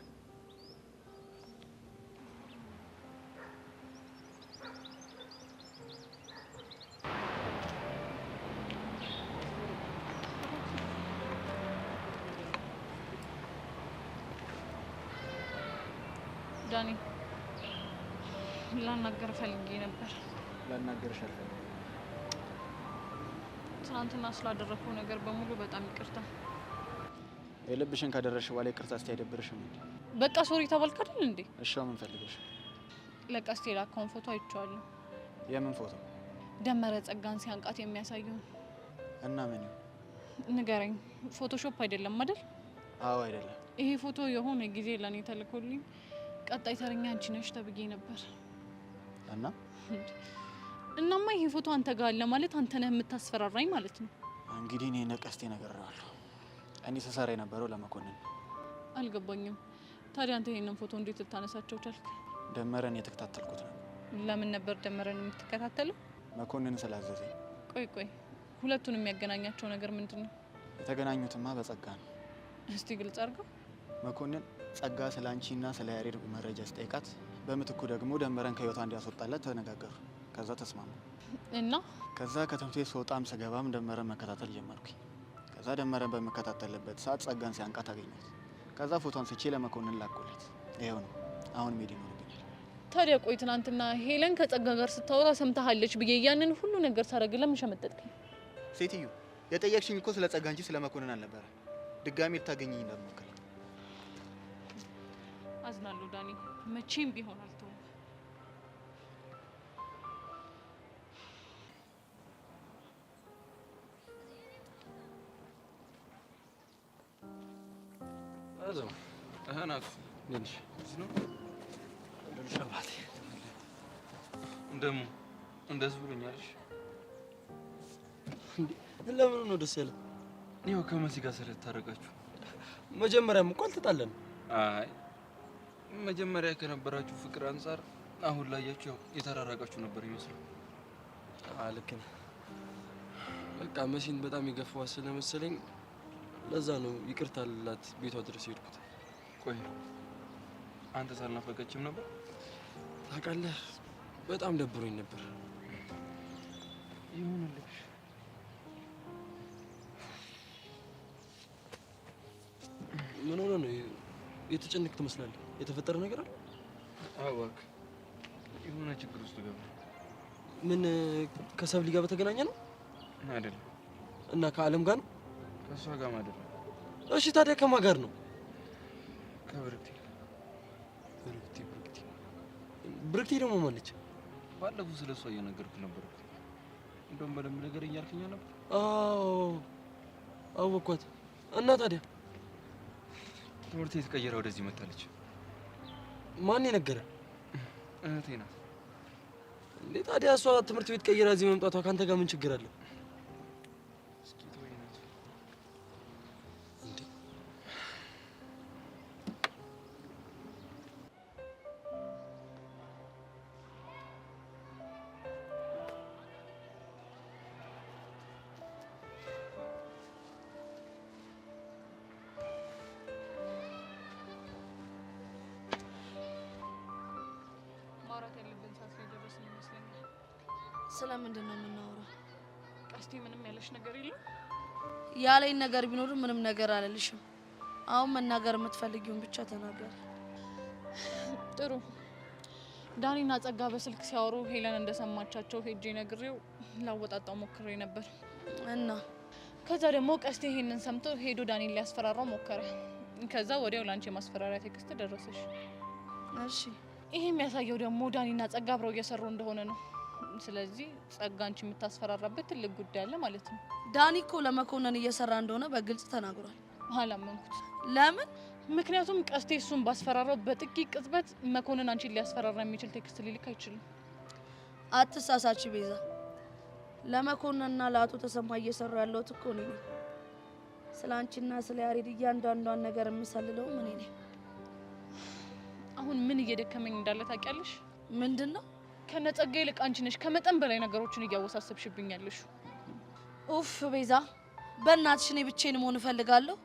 ዳኒ ላናገር ፈልጌ ነበር። ላናገርሽ አልፈልግም። ትናንትና ስላደረኩት ነገር በሙሉ በጣም ይቅርታ። የልብሽን ካደረሽ በኋላ ይቅርታ እስቲ አይደብርሽም እንዴ? በቃ ሶሪ ተባልክ አይደል እንዴ? እሺ ምን ፈልገሽ? ለቀስቴ ላካውን ፎቶ አይቼዋለሁ። የምን ፎቶ? ደመረ ጸጋን ሲያንቃት የሚያሳየው። እና ምን ይሁን? ንገረኝ። ፎቶሾፕ አይደለም አይደል? አዎ አይደለም። ይሄ ፎቶ የሆነ ጊዜ ለኔ ተልኮልኝ ቀጣይ ተረኛ አንቺ ነሽ ተብዬ ነበር። እናማ ይሄ ፎቶ አንተ ጋር አለ ማለት አንተ ነህ የምታስፈራራኝ ማለት ነው። እንግዲህ እኔ ነቀስቴ ነገርራለሁ። እኔ ሰሳራ የነበረው ለመኮንን። አልገባኝም። ታዲያ አንተ ይሄንን ፎቶ እንዴት ልታነሳቸው ቻልክ? ደመረን የተከታተልኩት ነው። ለምን ነበር ደመረን የምትከታተለው? መኮንን ስላዘዘኝ። ቆይ ሁለቱን የሚያገናኛቸው ነገር ምንድነው? የተገናኙትማ በጸጋ ነው። እስቲ ግልጽ አድርገው። መኮንን ጸጋ ስለ አንቺና ስለ ያሬድ መረጃ ስጠይቃት በምትኩ ደግሞ ደመረን ከህይወቷ እንዲያስወጣላት ተነጋገሩ። ከዛ ተስማሙ እና ከዛ ከትምህርት ቤት ስወጣም ስገባም ደመረን መከታተል ጀመርኩኝ። ከዛ ደመረን በመከታተልበት ሰዓት ጸጋን ሲያንቃት አገኘት። ከዛ ፎቶን ስቼ ለመኮንን ላኩለት። ይሄው ነው አሁን ሜዲ ነው ይገኛል። ታዲያ ቆይ ትናንትና ሄለን ከጸጋ ጋር ስታወራ ሰምታለች ብዬ ያንን ሁሉ ነገር ሳረግ ለምን ሸመጠጥከኝ? ሴትዮ የጠየቅሽኝ እኮ ስለ ጸጋ እንጂ ስለ መኮንን አልነበረ። ድጋሚ ልታገኘኝ እንዳትሞክሪ። አዝናለሁ ዳኒ፣ መቼም ቢሆን አልተውም። አዞ አናት ነሽ ነው ለሻባት እንደዚህ ብሎኛልሽ። ለምን ነው ደስ ያለ? ይኸው ከመሲ ጋር ስለታረቃችሁ። መጀመሪያም እኮ አልተጣላንም። አይ መጀመሪያ ከነበራችሁ ፍቅር አንፃር አሁን ላያችሁ ያው የተራራቃችሁ ነበር ይመስላል። ልክ ነህ። በቃ መሲን በጣም የገፋዋ ስለመሰለኝ ለዛ ነው ይቅርታ ልላት ቤቷ ድረስ ሄድኩት። ቆይ አንተ ሳልናፈቀችም ነበር? ታውቃለህ በጣም ደብሮኝ ነበር። ይሁንልሽ። ምን ሆነ ነው የተጨነቅ ትመስላለህ? የተፈጠረ ነገር አለ? እባክህ የሆነ ችግር ውስጥ ገባ። ምን ከሰብሊ ጋር በተገናኘ ነው? አይደለም። እና ከአለም ጋር ነው? ከሷ ጋር አይደለም። እሺ ታዲያ ከማን ጋር ነው? ከብርክቲ። ብርክቲ ደግሞ ማለች? ባለፈው ስለሷ እየነገርኩ ነበር እኮ። እንደውም በደንብ ነገር እያልከኝ ነበር። አዎ አወኳት። እና ታዲያ ትምህርት ቤት ቀይራ ወደዚህ መጣለች። ማን የነገረ? እህቴ ናት። እንዴ ታዲያ እሷ ትምህርት ቤት ቀይራ እዚህ መምጣቷ ካንተ ጋር ምን ችግር አለ? ስለምንድን ነው የምናወራው? ቀስቴ ምንም ያለሽ ነገር የለም? ያለኝ ነገር ቢኖርም ምንም ነገር አልልሽም። አሁን መናገር የምትፈልጊውን ብቻ ተናገር። ጥሩ። ዳኒና ጸጋ በስልክ ሲያወሩ ሄለን እንደሰማቻቸው ሄጄ ነግሬው ላወጣጣው ሞክሬ ነበር እና ከዛ ደግሞ ቀስቴ ይሄንን ሰምቶ ሄዶ ዳኒን ሊያስፈራራው ሞከረ። ከዛ ወዲያው ላንቺ ማስፈራሪያ ቴክስት ደረሰሽ። እሺ፣ ይሄ የሚያሳየው ደግሞ ዳኒና ጸጋ አብረው እየሰሩ እንደሆነ ነው። ስለዚህ ጸጋ አንቺ የምታስፈራራበት ትልቅ ጉዳይ አለ ማለት ነው። ዳኒ እኮ ለመኮነን እየሰራ እንደሆነ በግልጽ ተናግሯል። አላመንኩት። ለምን? ምክንያቱም ቀስቴ እሱን ባስፈራራው በጥቂት ቅጽበት መኮነን አንቺን ሊያስፈራራ የሚችል ቴክስት ሊልክ አይችልም። አትሳሳች ቤዛ። ለመኮነንና ለአቶ ተሰማ እየሰሩ ያለሁት እኮ እኔ ነኝ። ስለ አንቺና ስለ ያሬድ እያንዳንዷን ነገር የምሰልለው እኔ ነኝ። አሁን ምን እየደከመኝ እንዳለ ታውቂያለሽ? ምንድነው? ከነጸጋ ይልቅ አንቺ ነሽ ከመጠን በላይ ነገሮችን እያወሳሰብሽብኛለሽ። ኡፍ ቤዛ፣ በእናትሽ እኔ ብቻዬን መሆን እፈልጋለሁ።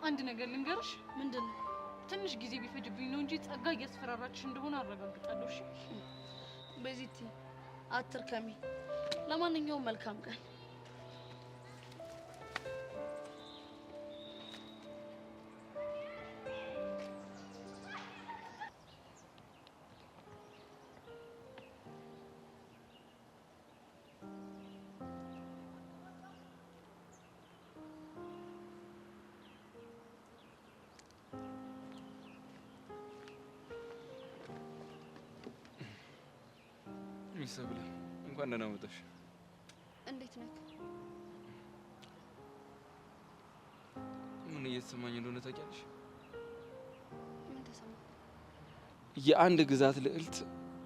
አንድ ነገር ልንገርሽ። ምንድነው? ትንሽ ጊዜ ቢፈጅብኝ ነው እንጂ ጸጋ እያስፈራራችሽ እንደሆነ አረጋግጣለሁ። እሺ ቤዚቲ፣ አትርከሚ። ለማንኛውም መልካም ቀን። ሰብለ እንኳን ደህና መጣሽ። እንዴት ነህ? ምን እየተሰማኝ እንደሆነ ታውቂያለሽ? ምን ተሰማ? የአንድ ግዛት ልዕልት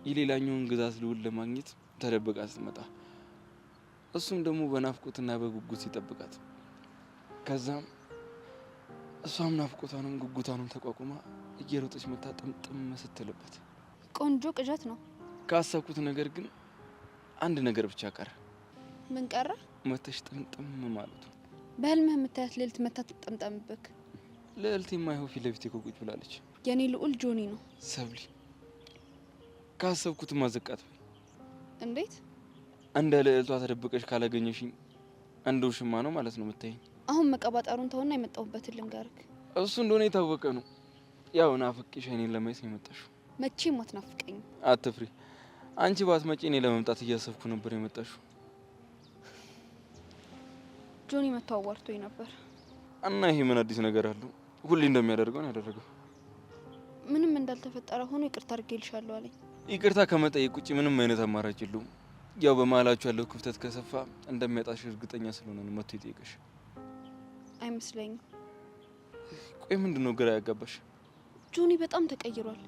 የሌላኛውን ግዛት ልዑል ለማግኘት ተደብቃ ስትመጣ እሱም ደግሞ በናፍቆትና በጉጉት ሲጠብቃት ከዛም እሷም ናፍቆቷንም ጉጉቷንም ተቋቁማ እየሮጠች መታ ጥምጥም ስትልበት ቆንጆ ቅዠት ነው። ካሰብኩት ነገር ግን አንድ ነገር ብቻ ቀረ። ምን ቀረ? መተሽ ጥምጥም ማለቱ። በህልምህ የምታያት ልዕልት መታ ትጠምጠምብክ። ልዕልት የማይሆን ፊት ለፊት ቁጭ ብላለች። የኔ ልዑል ጆኒ ነው። ሰብሊ፣ ካሰብኩት ማዘቃት ወይ እንዴት? እንደ ልዕልቷ ተደብቀሽ ካላገኘሽኝ እንደ ውሽማ ነው ማለት ነው የምታይኝ። አሁን መቀባጠሩን ተውና የመጣሁበትን ልንገርክ። እሱ እንደሆነ የታወቀ ነው። ያው ናፍቄሽ እኔን ለማየት ነው የመጣሽው። መቼም አትናፍቀኝም። አትፍሪ። አንቺ ባትመጪ እኔ ለመምጣት እያሰብኩ ነበር የመጣሽው። ጆኒ መጥቶ አዋርቶኝ ነበር። እና ይሄ ምን አዲስ ነገር አለው? ሁሌ እንደሚያደርገው ነው ያደረገው። ምንም እንዳልተፈጠረ ሆኖ ይቅርታ አድርጌልሻለሁ አለኝ። ይቅርታ ከመጠየቅ ውጪ ምንም አይነት አማራጭ የለውም። ያው በመሀላችሁ ያለው ክፍተት ከሰፋ እንደሚያጣሽ እርግጠኛ ስለሆነ ነው መጥቶ ይጠይቅሽ። አይመስለኝም። ቆይ ምንድነው ግራ ያጋባሽ? ጆኒ በጣም ተቀይሯል።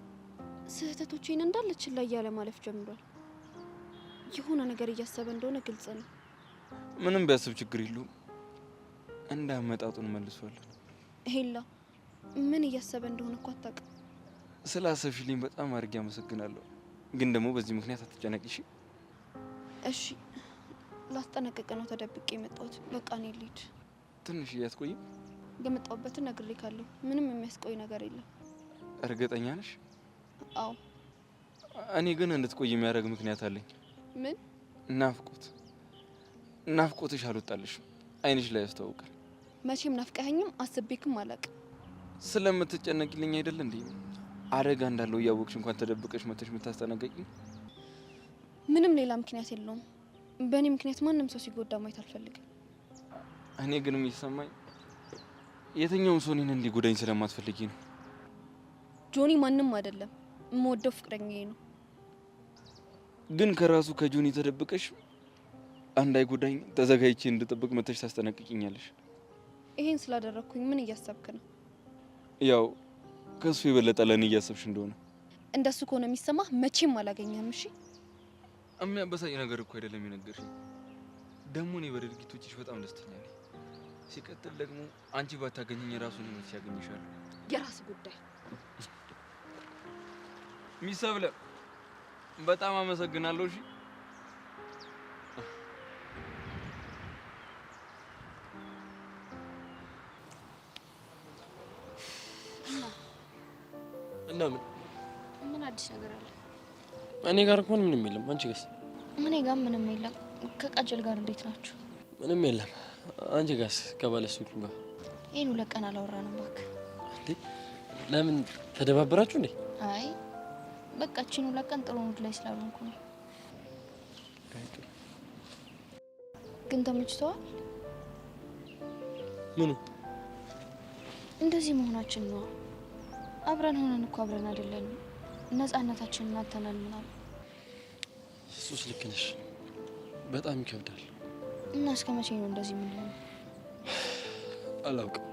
ስህተቶቼን እንዳለ ችላ እያለ ማለፍ ጀምሯል። የሆነ ነገር እያሰበ እንደሆነ ግልጽ ነው። ምንም ቢያስብ ችግር የለውም። እንዳመጣጡን መልሷለን። ሄላ ምን እያሰበ እንደሆነ እኮ አታውቅም። ስላሰብሽልኝ በጣም አድርጌ አመሰግናለሁ። ግን ደግሞ በዚህ ምክንያት አትጨነቂሽ። እሺ፣ ላስጠነቅቅ ነው ተደብቄ የመጣሁት። በቃ እኔ ልሂድ። ትንሽ እያትቆይም? የመጣሁበትን ነግሬካለሁ። ምንም የሚያስቆይ ነገር የለም። እርግጠኛ ነሽ? አዎ። እኔ ግን እንድትቆይ የሚያደርግ ምክንያት አለኝ። ምን? ናፍቆት። ናፍቆትሽ አልወጣልሽም፣ አይንሽ ላይ ያስታውቃል። መቼም ናፍቀኸኝም አስቤክም አላውቅም። ስለምትጨነቂልኝ አይደል እንዴ? አደጋ እንዳለው እያወቅሽ እንኳን ተደብቀሽ መተሽ የምታስጠነቀቂኝ? ምንም ሌላ ምክንያት የለውም። በእኔ ምክንያት ማንም ሰው ሲጎዳ ማየት አልፈልግም። እኔ ግን የሚሰማኝ የትኛውም ሰው እኔን እንዲጎዳኝ ስለማትፈልጊ ነው። ጆኒ ማንም አይደለም፣ የምወደው ፍቅረኛዬ ነው። ግን ከራሱ ከጆኒ ተደብቀሽ አንድ አይጎዳኝ ተዘጋጅቼ እንድጠብቅ መተሽ ታስጠነቅቂኛለሽ። ይሄን ስላደረኩኝ ምን እያሰብክ ነው? ያው ከሱ የበለጠ ለኔ እያሰብሽ እንደሆነ። እንደሱ ከሆነ የሚሰማህ መቼም አላገኘህም። እሺ የሚያበሳጭ ነገር እኮ አይደለም የነገርሽኝ። ደግሞ እኔ በድርጊቶችሽ በጣም ደስተኛ ነኝ። ሲቀጥል ደግሞ አንቺ ባታገኘኝ የራሱን ህይወት ያገኝሻል። የራስ ጉዳይ። ሚሰብለ በጣም አመሰግናለሁ። እሺ እና ምን አዲስ ነገር አለ? እኔ ጋር እንኳን ምንም የለም። አንቺ ጋርስ? እኔ ጋር ምንም የለም። ከቃጀል ጋር እንዴት ናችሁ? ምንም የለም። አንቺ ጋርስ? ከባለሱቁ ጋር ይሄን 2 ቀን አላወራንም እባክህ። እንዴ ለምን ተደባበራችሁ እንዴ? አይ በቃ እቺን 2 ቀን ጥሩ ሙድ ላይ ስላልሆንኩ ነው። ግን ተመችቶሃል? ምኑ? እንደዚህ መሆናችን ነው። አብረን ሆነን እኮ አብረን አይደለንም። ነፃነታችንን አጥተናል ምናምን። እሱስ ልክ ነሽ። በጣም ይከብዳል። እና እስከ መቼ ነው እንደዚህ የምንሆነው? አላውቅም።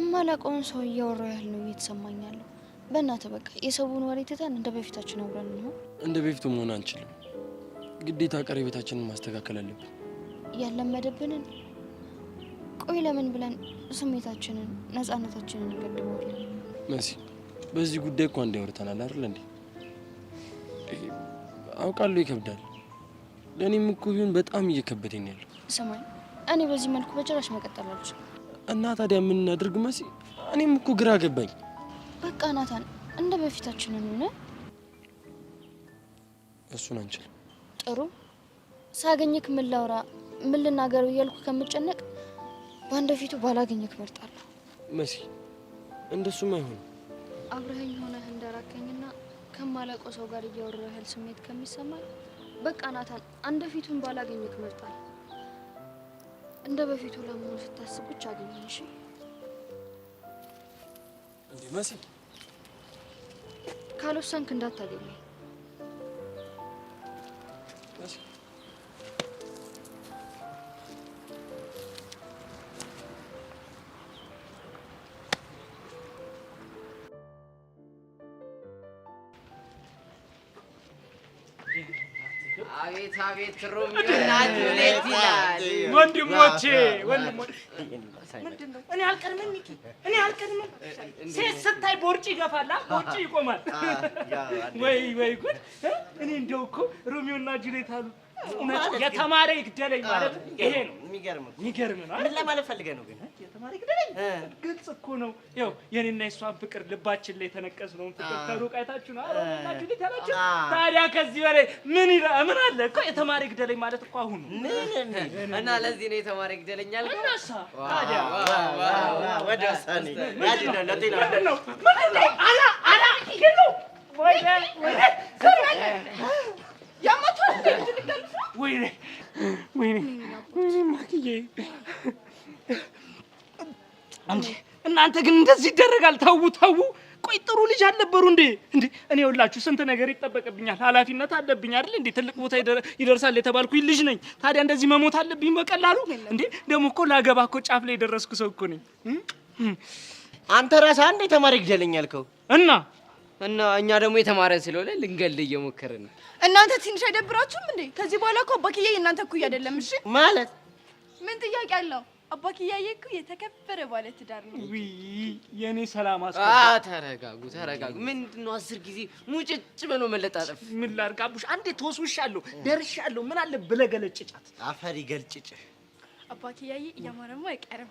እማላውቀውን ሰው እያወራሁ ያህል ነው እየተሰማኝ ያለው። በእናትህ በቃ የሰውን ወሬ ትተን እንደ በፊታችን አብረን ነው። እንደ በፊቱ መሆን አንችልም። ግዴታ ቀረቤታችንን ማስተካከል አለብን። ያለመደብንን ቆይ ለምን ብለን ስሜታችንን ነፃነታችንን እንገድበዋለን? መሲ በዚህ ጉዳይ እኮ አንዴ አውርተናል አይደል እንዴ? አውቃለሁ ይከብዳል። ለእኔም እኮ ቢሆን በጣም እየከበደኝ ያለው። ስማኝ፣ እኔ በዚህ መልኩ በጭራሽ መቀጠል አልችልም። እና ታዲያ ምን እናድርግ መሲ? እኔም እኮ ግራ ገባኝ። በቃ ናታን እንደ በፊታችን እንሆነ። እሱን አንችልም። ጥሩ ሳገኘክ ምን ላውራ ምን ልናገረው እያልኩ ከምጨነቅ በአንድ ፊቱ ባላገኘክ እመርጣለሁ። መሲ እንደሱም አይሆንም። አብረኸኝ ሆነህ እንደራከኝና ከማላውቀው ሰው ጋር እያወራህ ያህል ስሜት ከሚሰማኝ በቃ ናታን አንድ ፊቱን ባላገኘክ እመርጣለሁ። እንደ በፊቱ ለመሆን ስታስብ ብቻ አገኘኝ። እሺ እንዴ መሲ ካልወሰንክ እንዳታገኘኝ። መሲ አቤት አቤት ሮሚዮና ጁሊየት ይላል። ወንድሞቼ ምንድነው? እኔ አልቀድምም ሚኪ፣ እኔ አልቀድምም። ሴት ስታይ ቦርጭ ይገፋላ፣ ቦርጭ ይቆማል። ወይ ጉድ! እኔ እንደው እኮ ሮሚዮና ጁሊየት አሉ። የተማረ ይግደለኝ ማለት ይሄ ነው። የሚገርም ነው። ምን ለማለት ፈልገህ ነው ግን? የተማረ ይግደለኝ ግልጽ እኮ ነው። ያው የኔና የሷን ፍቅር ልባችን ላይ ተነቀስነው ፍቅር ከሩቅ አይታችሁ ነው ሮሚዮና ጁሊየት ያላችሁ። ታዲያ ከዚህ በላይ ምን አለ እኮ? የተማረ ይግደለኝ ማለት እኮ አሁን እና ለዚህ ነው የተማረ ይግደለኝ አልከው። እናሳ ታዲያ ወደ ውሳኔ ያጅና ለጤና ምንድነው? አላ ይገሉ ወይ ያማቷል ወይኔ ማክዬ፣ እናንተ ግን እንደዚህ ይደረጋል? ተው። ቆይ ጥሩ ልጅ አልነበሩ እንዴ? እኔ ሁላችሁ ስንት ነገር ይጠበቅብኛል፣ ኃላፊነት አለብኝ አይደል እንዴ? ትልቅ ቦታ ይደርሳል የተባልኩኝ ልጅ ነኝ። ታዲያ እንደዚህ መሞት አለብኝ በቀላሉ እንዴ? ደግሞ እኮ ላገባ እኮ ጫፍ ላይ የደረስኩ ሰው እኮ ነኝ። አንተ ራስህ አንዴ ተማሪ ይግደለኝ አልከው እና እኛ ደግሞ የተማረ ስለሆነ ልንገል እየሞከርን ነው። እናንተ ትንሽ አይደብራችሁም እንዴ? ከዚህ በኋላ እኮ አባክዬ እናንተ እኮ አይደለም። እሺ ማለት ምን ጥያቄ አለው? አባክዬ እኮ የተከበረ ባለ ትዳር ነው። የኔ ሰላም ተረጋጉ። ምንድነው 10 ጊዜ ሙጭጭ ብሎ መለጣጠፍ? ምን ላርጋቡሽ? አንዴ ተወስውሻለሁ፣ ደርሻለሁ። ምን አለ ብለገለጭጫት? አፈር ይገልጭጭ። አባክዬ እያማረማ አይቀርም።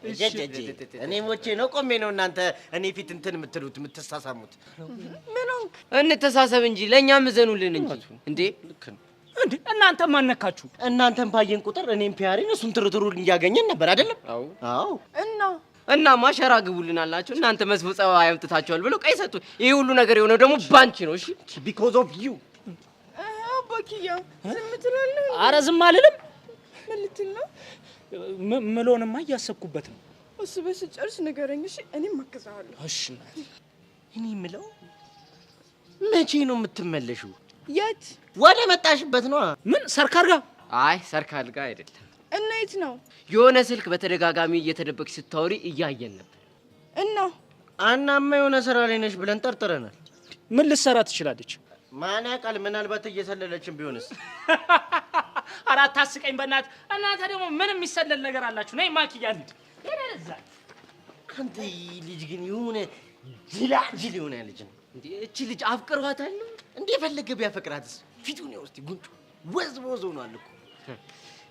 እኔ ሞቼ ነው ቆሜ ነው እናንተ እኔ ፊት እንትን የምትሳሳሙት? ምን ሆንክ? እንተሳሰብ እንጂ ለእኛም እዘኑልን እንጂ እንዴ። ልክ ነው እንዴ? እናንተ ማነካችሁ? እናንተም ባየን ቁጥር እኔም ፒያሪን እሱን ትርትሩን እያገኘን ነበር አይደለም? አዎ። እናማ ሸራ ግቡልን አላችሁ እናንተ መስቦ ጸባይ አምጥታችኋል ብሎ ቀይ ሰጡ። ይሄ ሁሉ ነገር የሆነው ደግሞ ባንቺ ነው። እሺ because of you። አባክዬ ዝም ትላለህ? ኧረ ዝም አልልም። ምን ልትል ነው? ምሎንማ እያሰብኩበት ነው። እሱ በስጨርስ ንገረኝ እሺ? እኔም አግዛለሁ። እሺ እኔ የምለው መቼ ነው የምትመለሺው? የት? ወደ መጣሽበት ነው። ምን ሰርካር ጋር? አይ ሰርካል ጋር አይደለም። እና የት ነው? የሆነ ስልክ በተደጋጋሚ እየተደበቅሽ ስታወሪ እያየን ነበር። እና አናማ የሆነ ስራ ላይ ነሽ ብለን ጠርጥረናል። ምን ልትሰራ ትችላለች? ማን ያውቃል? ምናልባት እየሰለለችን ቢሆንስ? ኧረ አታስቀኝ በእናትህ። እናንተ ደግሞ ምን የሚሰለል ነገር አላችሁ? ነይ ማኪያ እንሂድ። ይረዛ አንተ ልጅ ግን የሆነ ጅላጅል የሆነ ልጅ ነው እንዴ? እቺ ልጅ አፍቅሯታል ነው እንዴ? ፈለገ ቢያፈቅራትስ? ፊቱን ያው እስቲ ጉንጩ ወዝ ወዝ ሆኗል እኮ።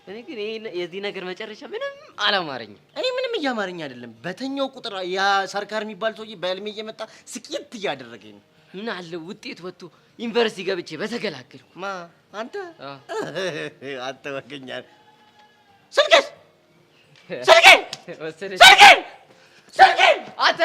እኔ ግን የዚህ ነገር መጨረሻ ምንም አላማረኝም። እኔ ምንም እያማረኝ አይደለም። በተኛው ቁጥር ያ ሰርካር የሚባል ሰውዬ በህልሜ እየመጣ ስቂት እያደረገኝ ነው። ምን አለ ውጤት ወጥቶ ዩኒቨርሲቲ ገብቼ በተገላገልኩ። ማ አንተ አንተ ወገኛ ስልክስ ስልኬን ስልኬን ስልኬን አንተ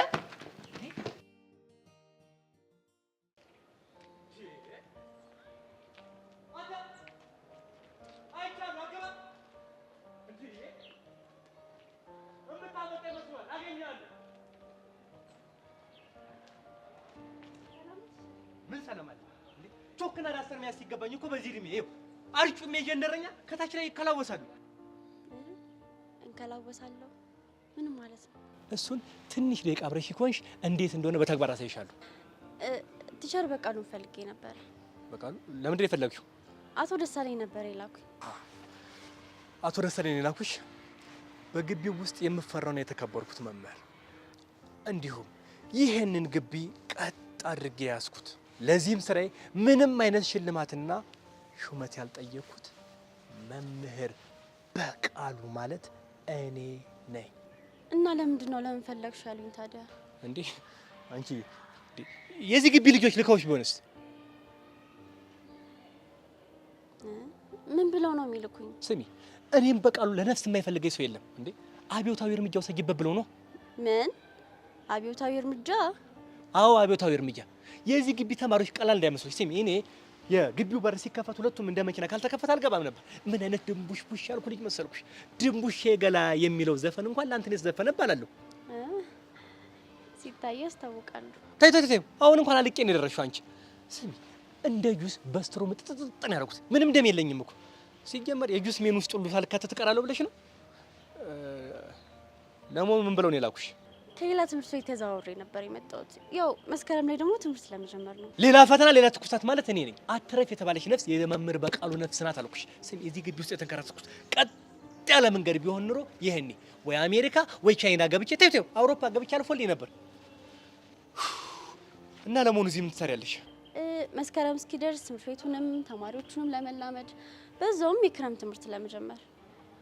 ምን ሰላም አለ እንዴ? ቾክና ዳስተር የሚያስ ሲገባኝ እኮ በዚህ እድሜ ይኸው አርጩሜ እየነረኛ ከታች ላይ ይከላወሳሉ። እንከላወሳለሁ ምን ማለት ነው? እሱን ትንሽ ደቂቃ አብረሽ ከሆንሽ እንዴት እንደሆነ በተግባር አሳይሻለሁ። ቲቸር በቃሉን ፈልጌ ነበር። በቃሉ ለምንድን ነው የፈለግሽው? አቶ ደሳለኝ ነበር የላኩኝ። አቶ ደሳለኝ የላኩሽ በግቢው ውስጥ የምፈራውና የተከበርኩት መምህር፣ እንዲሁም ይህንን ግቢ ቀጥ አድርጌ ያዝኩት፣ ለዚህም ስራዬ ምንም አይነት ሽልማትና ሹመት ያልጠየቅኩት መምህር በቃሉ ማለት እኔ ነኝ። እና ለምንድን ነው ለምን ፈለግሽ ያሉኝ ታዲያ? እንዴ አንቺ የዚህ ግቢ ልጆች ልከውሽ ቢሆንስ? ምን ብለው ነው የሚልኩኝ? ስሚ እኔም በቃሉ ለነፍስ የማይፈልገኝ ሰው የለም። እንዴ አብዮታዊ እርምጃ ወሰጅበት ብለው ነው። ምን አብዮታዊ እርምጃ? አዎ አብዮታዊ እርምጃ። የዚህ ግቢ ተማሪዎች ቀላል እንዳይመስሉሽ። ስሚ እኔ የግቢው በር ሲከፈት ሁለቱም እንደ መኪና ካልተከፈተ አልገባም ነበር። ምን አይነት ድንቡሽ ቡሽ ያልኩ ልጅ መሰልኩሽ? ድንቡሽ ገላ የሚለው ዘፈን እንኳን ላንተ ነው የተዘፈነ እባላለሁ። ሲታይ ያስታውቃሉ። ተይ ተይ ተይ፣ አሁን እንኳን አልቄ ነው የደረስሽው አንቺ። ስሚ እንደ ጁስ በስትሮ ምጥጥጥ ነው ያደረኩት። ምንም ደም የለኝም እኮ። ሲጀመር የጁስ ሜኑ ውስጥ ሁሉ ሳልካተት እቀራለሁ ብለሽ ነው? ለሞን ምን ብለው ነው የላኩሽ? ከሌላ ትምህርት ቤት ተዛውሬ ነበር የመጣሁት። ያው መስከረም ላይ ደግሞ ትምህርት ለመጀመር ነው። ሌላ ፈተና፣ ሌላ ትኩሳት ማለት እኔ ነኝ። አትረፍ የተባለሽ ነፍስ የመምህር በቃሉ ነፍስ ናት አልኩሽ። ስሚ እዚህ ግቢ ውስጥ የተንከራተትኩት ቀጥ ያለ መንገድ ቢሆን ኑሮ ይሄኔ ወይ አሜሪካ ወይ ቻይና ገብቼ ተይው አውሮፓ ገብቼ አልፎልኝ ነበር። እና ለመሆኑ እዚህ ምን ትሰሪያለሽ? መስከረም እስኪደርስ ትምህርት ቤቱንም ተማሪዎቹንም ለመላመድ በዛውም የክረምት ትምህርት ለመጀመር።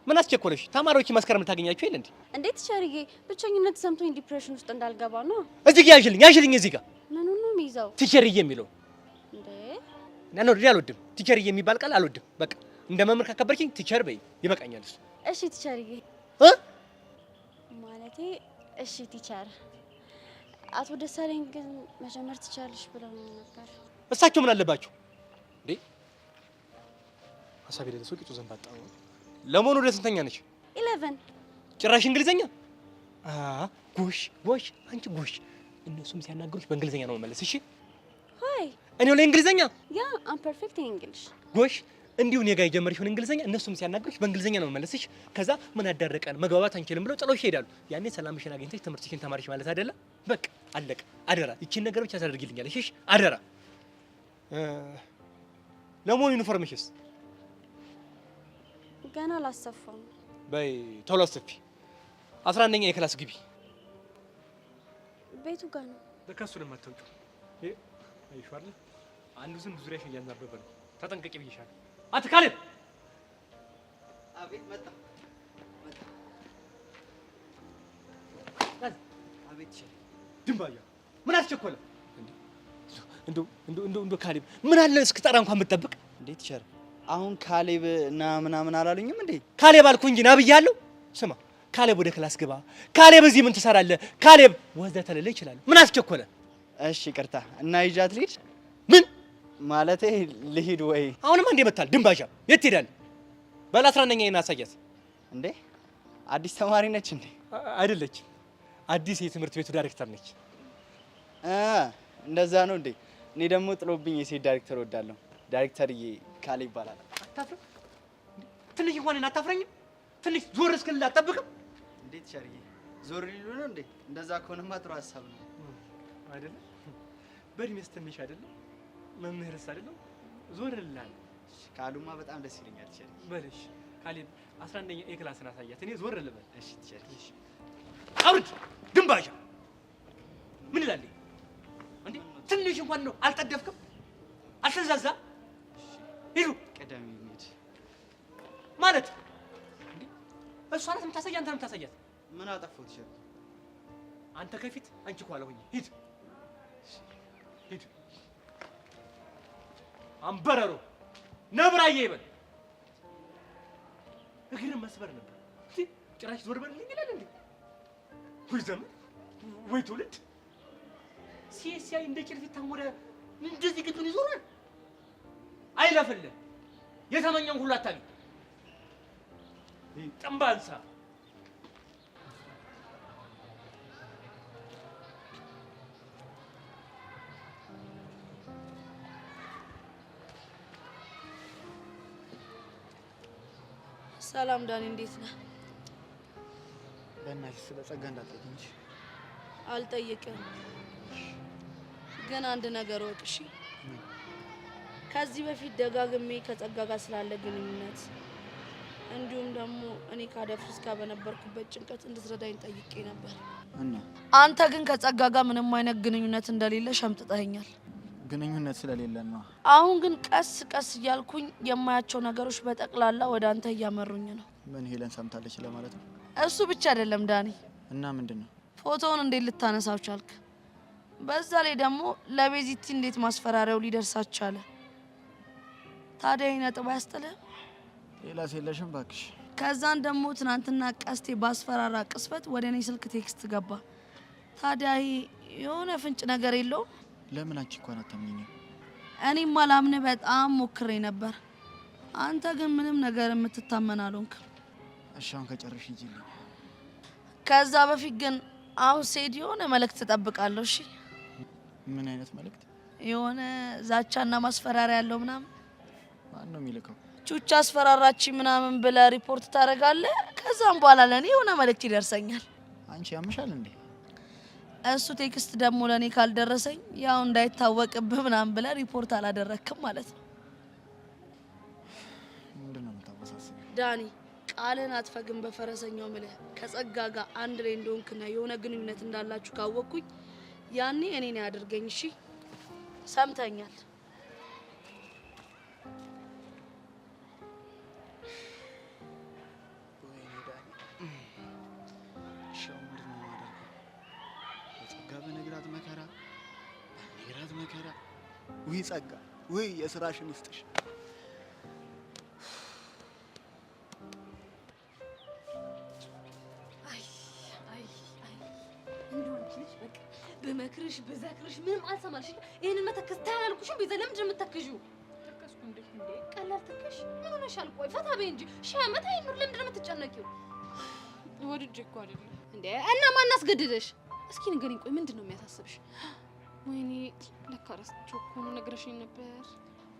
ምን አስቸኮለሽ? ተማሪዎች መስከረም ልታገኛቸው የለ እንዴ? እንዴት ቸርዬ፣ ብቸኝነት ሰምቶኝ ዲፕሬሽን ውስጥ እንዳልገባ ነው። እዚህ ጋር ያዥልኝ እዚህ ጋር ምኑን ነው የሚይዘው? ቲቸርዬ የሚለው እንዴ? ነው አልወድም። ቲቸርዬ የሚባል ቃል አልወድም። በቃ እንደ መምህር ካከበርኪኝ ቲቸር በይ፣ ይበቃኛል እሱ። እሺ ቲቸርዬ ማለቴ እሺ ቲቸር። አቶ ደሳለኝ ግን መጀመር ትችያለሽ ብለው ነበር። እሳቸው ምን አለባቸው እንዴ? ሀሳብ የሌለ ሰው ቂጡ ዘንባጣ ነው። ለመሆኑ ወደ ስንተኛ ነች? 11 ጭራሽ እንግሊዘኛ? ጎሽ ጎሽ፣ አንቺ ጎሽ። እነሱም ሲያናግሩሽ በእንግሊዘኛ ነው መመለስ። እሺ ሆይ እኔው ላይ እንግሊዘኛ ያ አም ፐርፌክት ኢን እንግሊሽ። ጎሽ እንዲሁ እኔ ጋር የጀመርሽውን እንግሊዘኛ እነሱም ሲያናግሩሽ በእንግሊዘኛ ነው መመለስ። እሺ ከዛ ምን አዳረቀን መግባባት አንችልም ብለው ጥለውሽ ይሄዳሉ። ያኔ ሰላምሽን አግኝተሽ ትምህርትሽን ተማሪሽ ማለት አይደለ? በቃ አለቀ። አደራ ይቺን ነገር ብቻ ታደርጊልኛለሽ። እሺ አደራ። ለመሆኑ ዩኒፎርምሽስ? ገና አላሰፋም። በይ ቶሎ አስፊ። 11ኛ የክላስ ግቢ። ቤቱ ጋር ነው። ለካሱ ለማታውቂው ይሄ አይሽ አይደል? አንዱ ዝም ዙሪያሽን እያናበበ ነው። ተጠንቀቂ ብዬሻለሁ። አትካልም። አቤት መጣ አቤት ሸ ድንባያ ምን አስቸኮለ? እንዶ ካሌብ ምን አለ እስክጠራ እንኳን ብትጠብቅ። እንዴት ቸር አሁን ካሌብ እና ምናምን አላሉኝም እንዴ? ካሌብ አልኩ እንጂ ና ብያለሁ። ስማ ካሌብ ወደ ክላስ ግባ፣ ካሌብ እዚህ ምን ትሰራለህ፣ ካሌብ ወዘተ ልልህ ይችላል። ምን አስቸኮለ? እሺ ይቅርታ። እና ይዣት ልሂድ? ምን ማለቴ ልሂድ ወይ? አሁንማ እንዴ መታል ድንባሻ። የት ትሄዳለህ? በል 11ኛ እና አሳያት። እንዴ አዲስ ተማሪ ነች እንዴ? አይደለችም፣ አዲስ የትምህርት ቤቱ ዳይሬክተር ነች። እንደዛ ነው እንዴ? እኔ ደግሞ ጥሎብኝ የሴት ዳይሬክተር ወዳለሁ። ዳይሬክተርዬ ካሌ ይባላል። አታፍርም? ትንሽ እንኳን አታፍረኝም? ትንሽ ዞር እስክል አትጠብቅም? እንዴት ቸርዬ ዞር ሊሉ ነው እንዴ? እንደዛ ከሆነማ ጥሩ ሀሳብ ነው አይደለ? በእድሜስ ትንሽ አይደለም? መምህርስ አይደለም? ዞር ልላል ካሉማ በጣም ደስ ይለኛል ቸርዬ። በልሽ ካሌብ 11ኛ ኤ ክላስን አሳያት። እኔ ዞር ልበል። እሺ ቸርዬ። አውርድ ግንባሻ ምን ይላል እንዴ? ትንሽ እንኳን ነው አልጠደፍክም? አልተዛዛ ሂዱ ቀዳሚ እንሂድ ማለት እንዴ? እሷ ናት የምታሳይ፣ አንተ ነው የምታሳያት። ምን አጠፋሁት ቸርዬ? አንተ ከፊት አንቺ ከኋላ ሁኚ። ሂድ ሂድ። አንበረሮ ነብራዬ ይበል። እግርን መስበር ነበር እንዴ? ጭራሽ ዞር በልልኝ ይላል እንዴ? ወይ ዘመን ወይ ትውልድ ሲያይ እንደ ጭልፊት ታሞረ እንደዚህ ግጡን ይዞራል። አይለፍልህ የተመኘውን ሁሉ አታገኝ። ጠምባንሳ ሰላም ዳኒ፣ እንዴት ነህ? በእናትሽ ስለ ጸጋ እንዳትጠይቂኝ እንጂ። አልጠይቅም፣ ግን አንድ ነገር ወቅ። እሺ፣ ከዚህ በፊት ደጋግሜ ከጸጋ ጋር ስላለ ግንኙነት እንዲሁም ደግሞ እኔ ካደፍርስ ጋር በነበርኩበት ጭንቀት እንድትረዳኝ ጠይቄ ነበር እና አንተ ግን ከጸጋ ጋር ምንም አይነት ግንኙነት እንደሌለ ሸምጥጠኸኛል። ግንኙነት ስለሌለን ነው። አሁን ግን ቀስ ቀስ እያልኩኝ የማያቸው ነገሮች በጠቅላላ ወደ አንተ እያመሩኝ ነው። ምን ሄለን ሰምታለች ለማለት ነው? እሱ ብቻ አይደለም ዳኒ። እና ምንድን ነው? ፎቶውን እንዴት ልታነሳው ቻልክ? በዛ ላይ ደግሞ ለቤዚቲ እንዴት ማስፈራሪያው ሊደርሳት ቻለ? ታዲያ ይህ ነጥብ አያስጥልህም? ሌላስ የለሽም እባክሽ። ከዛን ደግሞ ትናንትና ቀስቴ ባስፈራራ ቅስበት ወደ እኔ ስልክ ቴክስት ገባ። ታዲያ የሆነ ፍንጭ ነገር የለውም? ለምን አንቺ እንኳን አታምኚኝም? እኔማ ላምንህ በጣም ሞክሬ ነበር። አንተ ግን ምንም ነገር የምትታመን አልሆንክም። እሺ አሁን ከጨረሽ ሂጂልኝ። ከዛ በፊት ግን አሁን ስሄድ የሆነ መልእክት እጠብቃለሁ። እሺ? ምን አይነት መልእክት? የሆነ ዛቻና ማስፈራሪያ ያለው ምናምን። ማን ነው የሚልከው? ቹቻ አስፈራራች ምናምን ብለህ ሪፖርት ታደርጋለህ። ከዛም በኋላ ለእኔ የሆነ መልእክት ይደርሰኛል። አንቺ ያምሻል እንዴ? እሱ ቴክስት ደግሞ ለእኔ ካልደረሰኝ ያው እንዳይታወቅብህ ምናምን ብለህ ሪፖርት አላደረክም ማለት ነው። ምንድን ነው የምታወሳስበው? ዳኒ ቃልን አትፈግም። በፈረሰኛው ምልህ ከጸጋ ጋር አንድ ላይ እንደሆንክና የሆነ ግንኙነት እንዳላችሁ ካወቅኩኝ ያኔ እኔን ያድርገኝ። እሺ ሰምተኛል? በነግራት መከራ በነግራት መከራ። ውይ ጸጋ፣ ውይ የስራሽን ይስጥሽ። በመክርሽ በዛክርሽ ምንም አልሰማልሽ። ይሄንን መተከስ ታያልኩሽም ቤዛ፣ ለምንድን ነው የምትተክዢው? ተከስኩ እንዴ? ቀላል ተከሽ። ምን ሆነሻል? ቆይ ፈታ በይ እንጂ ሺህ ዓመት አይኑር። ለምንድን ነው የምትጨነቂው? ወድጄ እኮ አይደለም እንዴ። እና ማን አስገድደሽ? እስኪ ንገሪኝ። ቆይ ምንድን ነው የሚያሳስብሽ? ወይኔ ለካ ረስቼው እኮ ነው። ነግረሽኝ ነበር።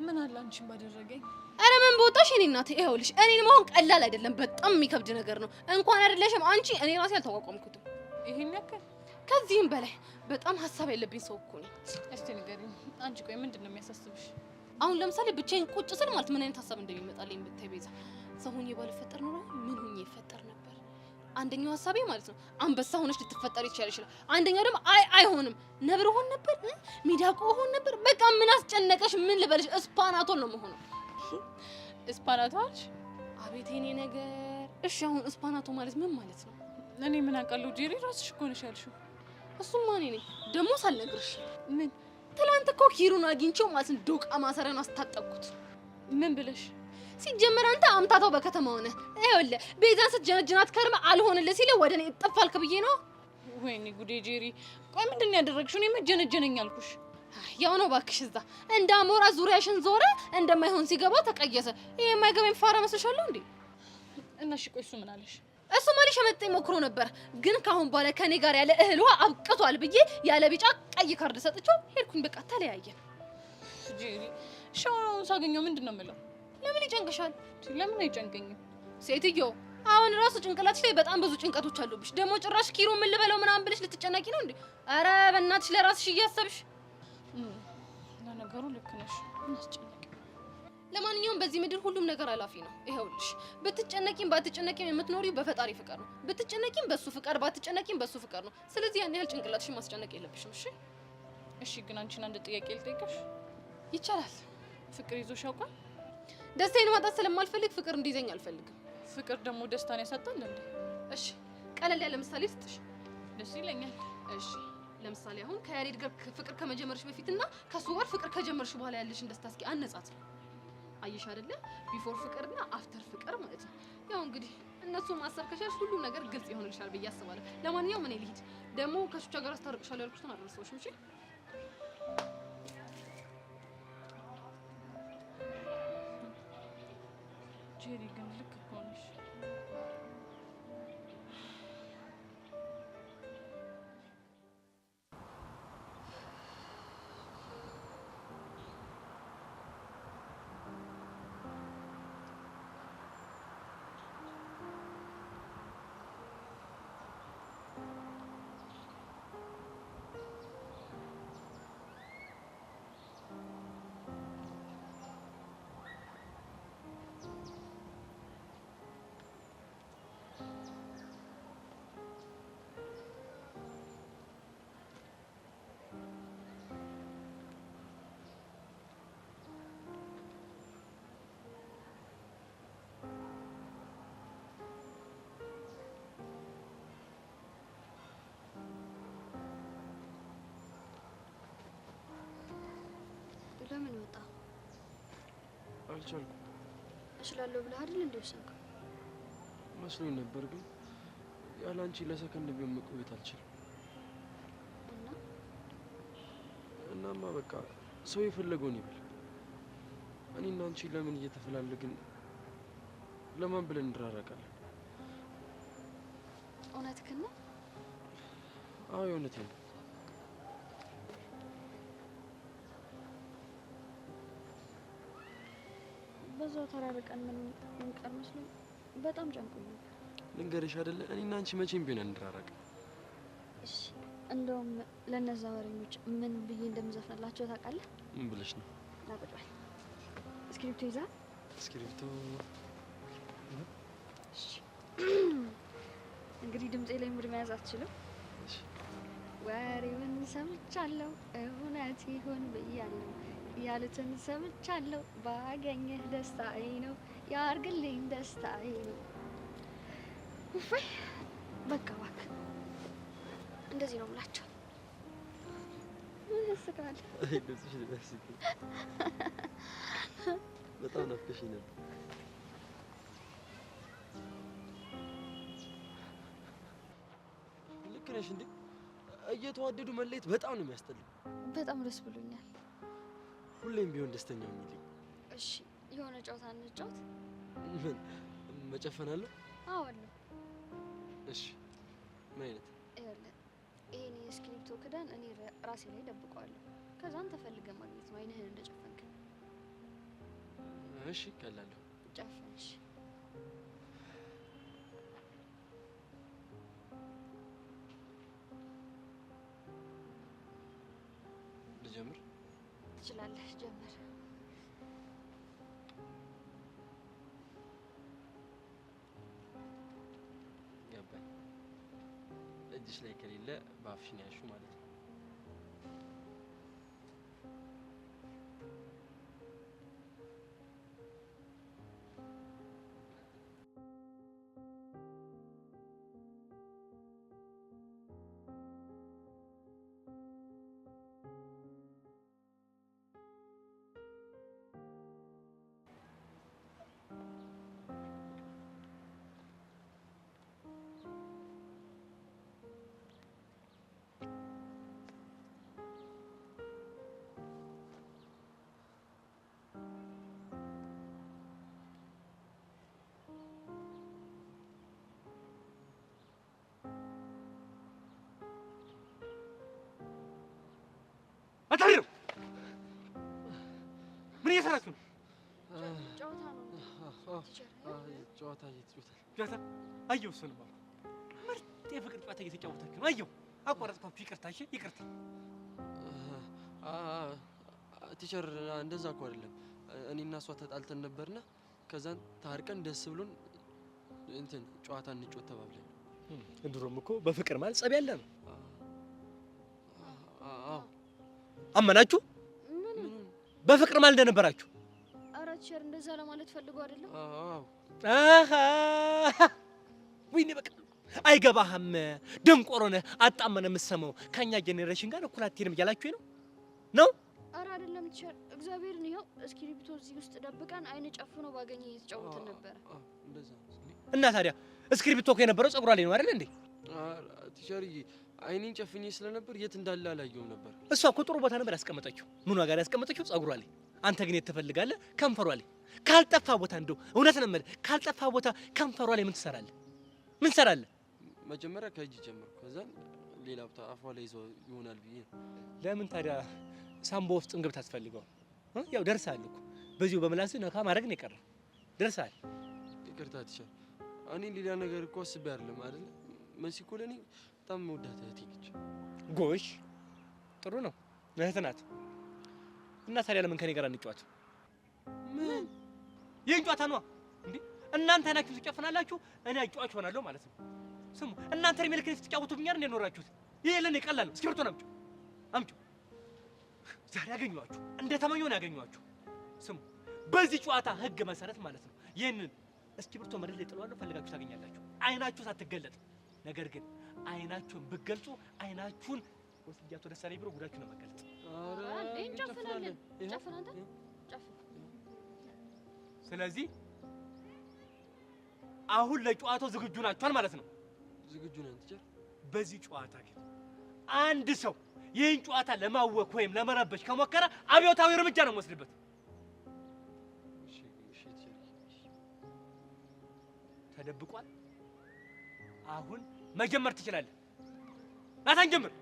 ምን አለ አንቺን ባደረገኝ። አረ ምን በወጣሽ የኔ እናት። ይኸውልሽ እኔን መሆን ቀላል አይደለም፣ በጣም የሚከብድ ነገር ነው። እንኳን አይደለሽም አንቺ፣ እኔ ራሴ አልተቋቋምኩትም። ይሄን ያክል ከዚህም በላይ በጣም ሀሳብ ያለብኝ ሰው እኮ ነኝ። እስቲ ንገሪኝ አንቺ። ቆይ ምንድን ነው የሚያሳስብሽ? አሁን ለምሳሌ ብቻዬን ቁጭ ስል ማለት ምን አይነት ሀሳብ እንደሚመጣልኝ ብታይ ቤዛ። ሰው ሆኜ ባልፈጠር ኖሮ ምን ሆኜ ይፈጠር ነበር? አንደኛው ሀሳቤ ማለት ነው አንበሳ ሆነሽ ልትፈጠር ይችላል። አንደኛው ደግሞ አይሆንም፣ ነብር ሆን ነበር፣ ሚዳቆ ሆን ነበር። በቃ ምን አስጨነቀሽ? ምን ልበልሽ? እስፓናቶን ነው መሆኑ። እስፓናቶች? አቤት የኔ ነገር። እሺ አሁን እስፓናቶ ማለት ምን ማለት ነው? እኔ ምን አውቃለሁ ጄሪ፣ ራስሽ እኮ ነሽ ያልሽው። እሱማ እኔ ነኝ ደግሞ ሳልነግርሽ። ምን? ትላንት እኮ ኪሩን አግኝቼው ማለት ነው ዶቃ ማሰሪያን አስታጠቅኩት። ምን ብለሽ? ሲጀመር አንተ አምታታው በከተማ ሆነ። ይኸውልህ ቤዛን ስትጀነጅናት ከርመ አልሆንልህ ሲል ወደ እኔ ጠፋልክ ብዬ ነው። ወይኔ ጉዴ ጄሪ፣ ቆይ ምንድን ነው ያደረግሽው? እኔ መጀነጀነኝ አልኩሽ። ያው ነው እባክሽ። እዛ እንደ አሞራ ዙሪያሽን ዞረ፣ እንደማይሆን ሲገባ ተቀየሰ። ይሄ የማይገባኝ ፋራ መስልሻለሁ እንዴ? እና እሺ ቆይ እሱ ምን አለሽ? እሱ ማለት ሸመጠኝ ሞክሮ ነበር፣ ግን ካሁን በኋላ ከኔ ጋር ያለ እህሏ አብቅቷል ብዬ ያለ ቢጫ ቀይ ካርድ ሰጥቼው ሄድኩኝ። በቃ ተለያየን። ጄሪ ሻውን ሳገኘው ምንድነው የምለው? ለምን ይጨንቅሻል? ለምን አይጨንቀኝም? ሴትዮ አሁን ራሱ ጭንቅላትሽ ላይ በጣም ብዙ ጭንቀቶች አሉብሽ። ደግሞ ጭራሽ ኪሮ ምን ልበለው ምናምን ብለሽ ልትጨነቂ ነው እንዴ? አረ በእናትሽ ለራስሽ እያሰብሽ። ለነገሩ ልክ ነሽ። እናስጨነቅ። ለማንኛውም በዚህ ምድር ሁሉም ነገር አላፊ ነው። ይኸውልሽ ብትጨነቂም ባትጨነቂም የምትኖሪው በፈጣሪ ፍቃድ ነው። ብትጨነቂም በሱ ፍቃድ፣ ባትጨነቂም በሱ ፍቃድ ነው። ስለዚህ ያን ያህል ጭንቅላትሽን ማስጨነቅ የለብሽም። እሺ እሺ። ግን አንቺን አንድ ጥያቄ ልጠይቅሽ ይቻላል? ፍቅር ይዞሽ ያውቃል? ደስታዬን ማጣት ስለማልፈልግ ፍቅር እንዲይዘኝ አልፈልግም። ፍቅር ደግሞ ደስታን ያሳጣል እንዴ? እሺ ቀለል ያለ ምሳሌ ልስጥሽ። ደስ ይለኛል። እሺ ለምሳሌ አሁን ከያሬድ ጋር ፍቅር ከመጀመርሽ በፊትና ከሱ ጋር ፍቅር ከጀመርሽ በኋላ ያለሽን ደስታ እስኪ አነጻጽ። አየሽ አይደለ? ቢፎር ፍቅርና አፍተር ፍቅር ማለት ነው። ያው እንግዲህ እነሱ ማሰብ ከቻልሽ ሁሉም ነገር ግልጽ ይሆንልሻል ብዬ አስባለሁ። ለማንኛውም እኔ ልሂድ። ደግሞ ከሹቻ ጋር አስታርቅሻለሁ ያልኩትን አደረሰውሽ። እሺ ጄሪ ግን ልክ እኮ ነሽ። ለምን ወጣ? አልቻልኩም። እችላለሁ ብለህ አይደል እንዴ ወሰንከው? መስሎኝ ነበር፣ ግን ያለ አንቺ ለሰከንድ ቢሆን መቆየት አልችልም። እናማ በቃ ሰው የፈለገውን ይበል። እኔና አንቺ ለምን እየተፈላለግን ለማን ብለን እንራራቃለን? እውነትህን ነው? አዎ የእውነቴን ነው። በዛው ተራርቀን ምን ቀር መስሎኝ በጣም ጨንቆኛል። ልንገርሽ አይደለ እኔና አንቺ መቼም ቢሆን እንራራቅ። እሺ እንደውም ለነዛ ወሬኞች ምን ብዬ እንደምዘፍንላቸው ታውቃለህ? ምን ብለሽ ነው? ናቁጣል እስክሪፕቶ ይዛ እስክሪፕቶ እንግዲህ ድምጼ ላይ ሙድ መያዝ አትችልም። ወሬውን ሰምቻለሁ እውነት ይሁን ብያለሁ ያሉትን ሰምቻለሁ ባገኘህ ደስታዬ ነው ያርግልኝ ደስታዬ ነው። ውይ በቃ እባክህ እንደዚህ ነው የምላቸው። ያስቃል። አይ ደስሽ ደስሽ በጣም ናፍቀሽኝ ነበር። ልክ ነሽ እንዴ? እየተዋደዱ መለየት በጣም ነው የሚያስጠላው። በጣም ደስ ብሎኛል። ሁሌም ቢሆን ደስተኛ ሁኚልኝ። እሺ የሆነ ጨዋታ እንጫወት። ምን መጨፈን አለ? አዎ አለ። እሺ ምን አይነት? ይኸውልህ ይሄን የእስክሪፕቶ ክዳን እኔ ራሴ ላይ ደብቀዋለሁ። ከዛ አንተ ፈልገህ ማግኘት ነው አይንህን እንደጨፈንክ። እሺ ቀላለሁ። ጨፈንሽ። ልጀምር? ትችላለህ፣ ጀምር። ገባኝ። እጅሽ ላይ ከሌለ በአፍሽ ነው ያልሽው ማለት ነው። አታሪው እየሰራችሁ ነው? ጨዋታ ነው ጨዋታ እየተጫወተ ጨዋታ አየሁ። እሱንማ ምርጥ የፍቅር ጨዋታ እየተጫወታችሁ ነው። አየሁ። አቋረጥኳችሁ። ይቅርታ። እሺ ይቅርታ። ቲቸር እንደዛ እኮ አይደለም። እኔና እሷ ተጣልተን ነበርና ከዛን ታርቀን ደስ ብሎን እንትን ጨዋታ እንጫወት ተባብለን። ድሮም እኮ በፍቅር ማለት ጸብ ያለ ነው። አዎ አመናችሁ? በፍቅር ማለት እንደነበራችሁ? ኧረ ቲቸር እንደዛ ለማለት ፈልገው አይደለም። አዎ ወይኔ በቃ አይገባህም። ደንቆሮ ነህ። አጣመነ የምትሰማው ከኛ ጄኔሬሽን ጋር እኩል አትሄድም እያላችሁ ነው? ኧረ አይደለም ቲቸር፣ እግዚአብሔርን ይኸው እስክሪብቶ እዚህ ውስጥ ደብቀን አይን ጨፍኖ ባገኘ እየተጫወትን ነበረ። እና ታዲያ እስክሪብቶ እኮ የነበረው ጸጉሯ ላይ ነው አይደል እንዴ? ቲቸርዬ አይኔን ጨፍኜ ስለነበር የት እንዳለ አላየሁም ነበር። እሷ እኮ ጥሩ ቦታ ነበር ያስቀመጠችው። ምኗ ጋር ያስቀመጠችው? ጸጉሯ ላይ። አንተ ግን የትፈልጋለህ? ከንፈሯ ላይ። ካልጠፋ ቦታ እንደው እውነት ነው የምልህ፣ ካልጠፋ ቦታ ከንፈሯ ላይ ምን ትሰራለህ? ምን ትሰራለህ? መጀመሪያ ከእጅ ጀመርኩ፣ ከዛን ሌላ ቦታ አፏ ላይ ይዘው ይሆናል ብዬ ነው። ለምን ታዲያ ሳምቦ ውስጥ እንግብ ታስፈልገው? ያው ደርሰሃል እኮ በዚሁ በምላስህ ነካ ማድረግ ነው የቀረው። ደርሰሃል። ይቅርታ ቲቸር፣ እኔ ሌላ ነገር እኮ አስቤ አይደለም አይደል? መሲ እኮ ለእኔ በጣም መውዳት እህቴ ነች። ጎሽ ጥሩ ነው፣ እህት ናት። እና ታዲያ ለምን ከኔ ጋር እንጫወት? ምን ይህን ጨዋታ ነዋ እንዴ? እናንተ ናችሁ ትጨፍናላችሁ፣ እኔ አጫዋች ሆናለሁ ማለት ነው። ስሙ እናንተ እድሜ ልክ ስትጫወቱብኛል እንደ ኖራችሁት። ይሄ ለኔ ቀላል ነው። እስክሪብቶን አምጪው። ዛሬ ያገኘኋችሁ እንደ ተመኘሁ ነው ያገኘኋችሁ። ስሙ በዚህ ጨዋታ ህግ መሰረት ማለት ነው ይህንን እስክሪብቶ መሬት ላይ ጥለዋለሁ፣ ፈልጋችሁ ታገኛላችሁ። አይናችሁ ሳትገለጥ። ነገር ግን አይናችሁን ብትገልጹ አይናችሁን ወስጃችሁ ደሳለኝ ብሎ ጉዳችሁ ነው መገለጥ። ስለዚህ አሁን ለጨዋታው ዝግጁ ናችኋል ማለት ነው? ዝግጁ ነን ቲቸር። በዚህ ጨዋታ ግን አንድ ሰው ይህን ጨዋታ ለማወክ ወይም ለመረበሽ ከሞከረ አብዮታዊ እርምጃ ነው የምወስድበት። ተደብቋል። አሁን መጀመር ትችላለህ። ናታን ጀምር።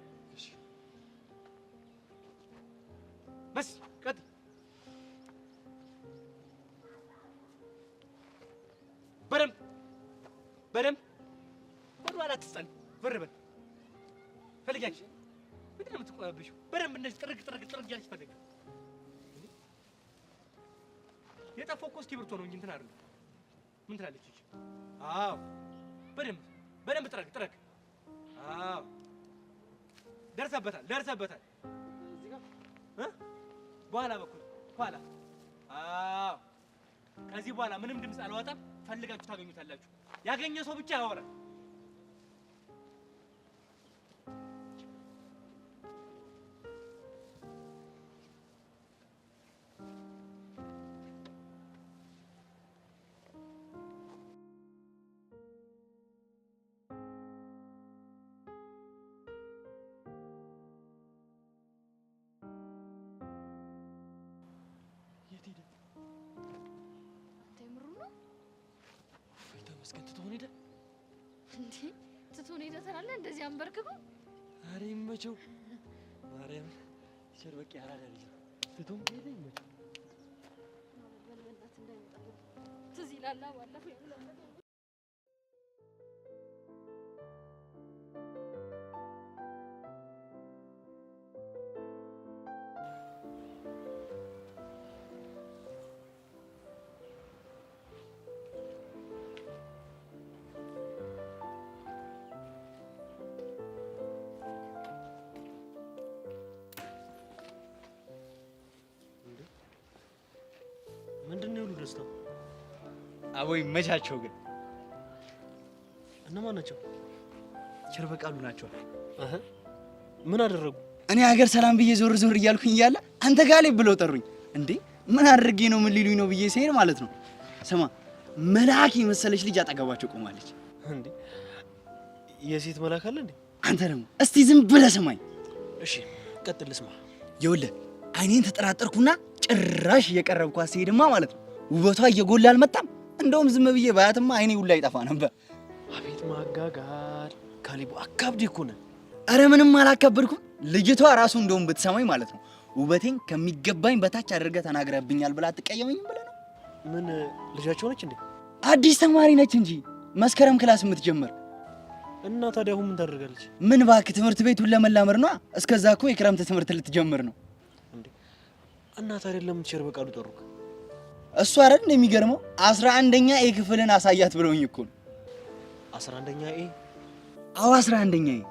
በስ ቀጥ በደምብ ወደ ኋላ አትስጠን። በር በል ፈልጊያለሽ። ምንድን ነው የምትቆያብሽው? በደምብ እንደዚህ ጥርግ እያለች ፈልጊ። የጠፋው እኮ እስክሪብቶ ነው እንጂ እንትን አይደለም። ምን ትላለች? አዎ በደምብ ጥረግ። አዎ ደርሰበታል። እዚህ ጋር በኋላ በኩል ኋላ። አዎ ከዚህ በኋላ ምንም ድምፅ አልወጣም። ፈልጋችሁ ታገኙታላችሁ። ያገኘ ሰው ብቻ ያወራል። ትቶን ሄደ ትላለህ? እንደዚህ አንበርክኮ? ኧረ ይመቸው ማርያም። ቲቸር በቃ ያላለ ልጅ ትቶን ሄደ። ይመቸው። ትዝ ይላል ባለፈው የምለመደው ምንድነው ሁሉ ደስታ? አቦይ መቻቸው ግን እነማን ናቸው? ቸርበቃሉ ናቸው። ምን አደረጉ? እኔ ሀገር ሰላም ብዬ ዞር እያልኩኝ እያለ አንተ ጋር ላይ ብለው ጠሩኝ። እንዴ ምን አድርጌ ነው ምን ሊሉኝ ነው ብዬ ሲሄድ ማለት ነው ስማ መልአክ የመሰለች ልጅ አጠገባቸው ቆማለች። እንዴ የሴት መልአክ አለ እንዴ? አንተ ደግሞ እስቲ ዝም ብለህ ስማኝ እሺ። ቀጥል ስማ። ይኸውልህ አይኔን ተጠራጠርኩና ጭራሽ እየቀረብኳት ሲሄድማ ማለት ነው ውበቷ እየጎላ አልመጣም። እንደውም ዝም ብዬ ባያትማ አይኔ ሁላ ይጠፋ ነበር። አቤት ማጋጋል ካሊቡ አካብድ እኮ ነህ። አረ ምንም አላከበድኩም። ልጅቷ ራሱ እንደውም ብትሰማኝ ማለት ነው ውበቴን ከሚገባኝ በታች አድርገህ ተናግረህብኛል ብላ አትቀየመኝም ብለህ ነው? ምን ልጃቸው ነች እንዴ? አዲስ ተማሪ ነች እንጂ መስከረም ክላስ የምትጀምር። እና ታዲያ አሁን ምን ታደርጋለች? ምን እባክህ ትምህርት ቤቱን ለመላመድ ነው። እስከዛ እኮ የክረምት ትምህርት ልትጀምር ነው እንዴ። እና ታዲያ ለምን ቲቸር በቃሉ ጠሩክ? እሱ አይደል እንደሚገርመው 11ኛ ኤ ክፍልን አሳያት ብለውኝ እኮ ነው። 11ኛ ኤ? አዎ 11ኛ ኤ።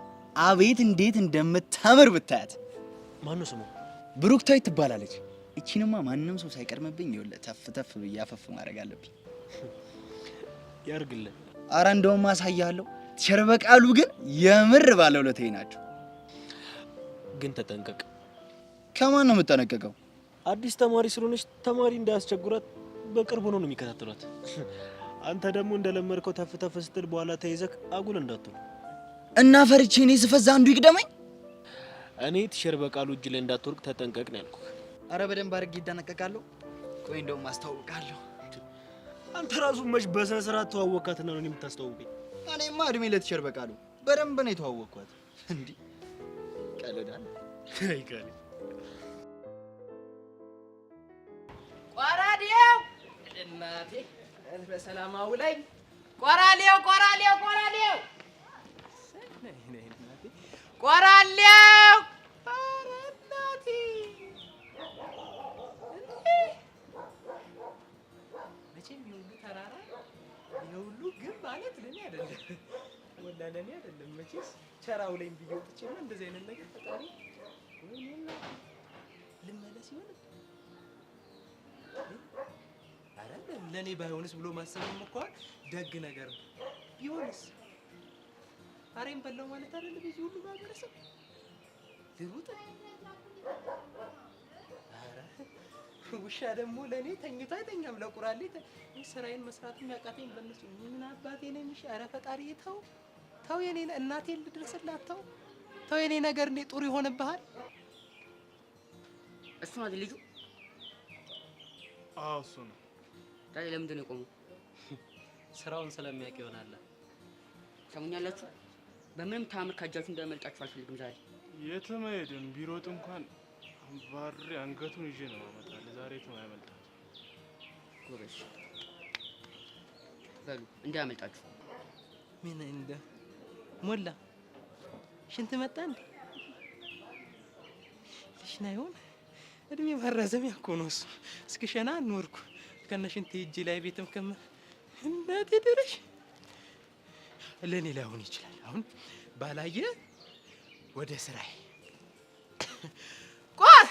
አቤት እንዴት እንደምታምር ብታያት። ማን ነው ስሟ? ብሩክታዊት ትባላለች። እቺንማ ማንንም ሰው ሳይቀርምብኝ ይኸውልህ ተፍ ተፍ ብዬ አፈፍ ማድረግ አለብኝ። ያርግልህ። ኧረ እንደውም አሳያለሁ። ቲቸር በቃሉ ግን የምር ባለውለታዬ ናቸው። ግን ተጠንቀቅ። ከማን ነው የምጠነቀቀው? አዲስ ተማሪ ስለሆነች ተማሪ እንዳያስቸግራት በቅርብ ነው የሚከታተሏት። አንተ ደግሞ እንደለመድከው ተፍ ተፍ ስትል በኋላ ተይዘክ አጉል እንዳትሆን እና ፈርቼ እኔ ስፈዛ አንዱ ይቅደመኝ። እኔ ቲቸር በቃሉ እጅ ላይ እንዳትወርቅ ተጠንቀቅ ነው ያልኩህ። አረ በደንብ አድርጌ ይደነቀቃለሁ። ቆይ እንደውም አስተዋውቃለሁ። አንተ ራሱ መች በስነ ስርዓት ተዋወቃትና ነው የምታስተዋውቀኝ? እኔማ እድሜ ለቲቸር በቃሉ በደንብ ነው የተዋወቅኳት። እንዴ ቀለዳለ አይቀር ቆራዴው እናቴ በሰላም አውለኝ። ቆራሌው ቆራሌው ቆራሌው ቆራሌው እናቴ መቼም ይሁን ተራራ ይሁሉ ግን ማለት ለኔ አይደለም፣ ወላ ለኔ አይደለም። መቼስ ቸራው ላይ ቢገው ትችልና እንደዚህ አይነት ነገር ፈጣሪ ወይኔና ልመለስ ይሆን አይደለም። ለኔ ባይሆንስ ብሎ ማሰብም እኮ ደግ ነገር ነው። ቢሆንስ አሬን በላው ማለት አይደለም። ብዙ ሁሉ ማገረሰብ ልሩጥ። አረ ውሻ ደግሞ ለኔ ተኝቶ አይተኛም። ለቁራሌ ስራዬን መስራት የሚያቃተኝ በእነሱ ምን አባቴ ነው የሚሽ? አረ ፈጣሪ ተው ተው፣ የኔ እናቴን ልድረስላት። ተው ተው፣ የኔ ነገር እንዴ ጥሩ ይሆንብሃል። እሱ ነው ልጁ? አዎ እሱ ነው። ታዲያ ለምንድን ነው የቆመው? ስራውን ስለሚያውቅ ይሆናል። ሰሙኛላችሁ? በምንም ታምር ካጃችሁ እንዳመልጣችሁ አልፈልግም። ዛሬ የትም አይሄድም። ቢሮጥ እንኳን ባሪ አንገቱን ይዤ ነው ማመጣለ። ዛሬ የትም አይመልጣችሁ። ጎበዝ በሉ እንዳያመልጣችሁ። ምን እንደ ሞላ ሽንት መጣ እንዴ? ልሽና ይሆን እድሜ ማራዘሚያ እኮ ነው እሱ። እስክሸና ኖርኩ ከነ ሽንት እጅ ላይ ቤትም ከመ እናቴ ድረሽ ለኔ ላይሆን ይችላል። አሁን ባላየ ወደ ስራዬ ቋት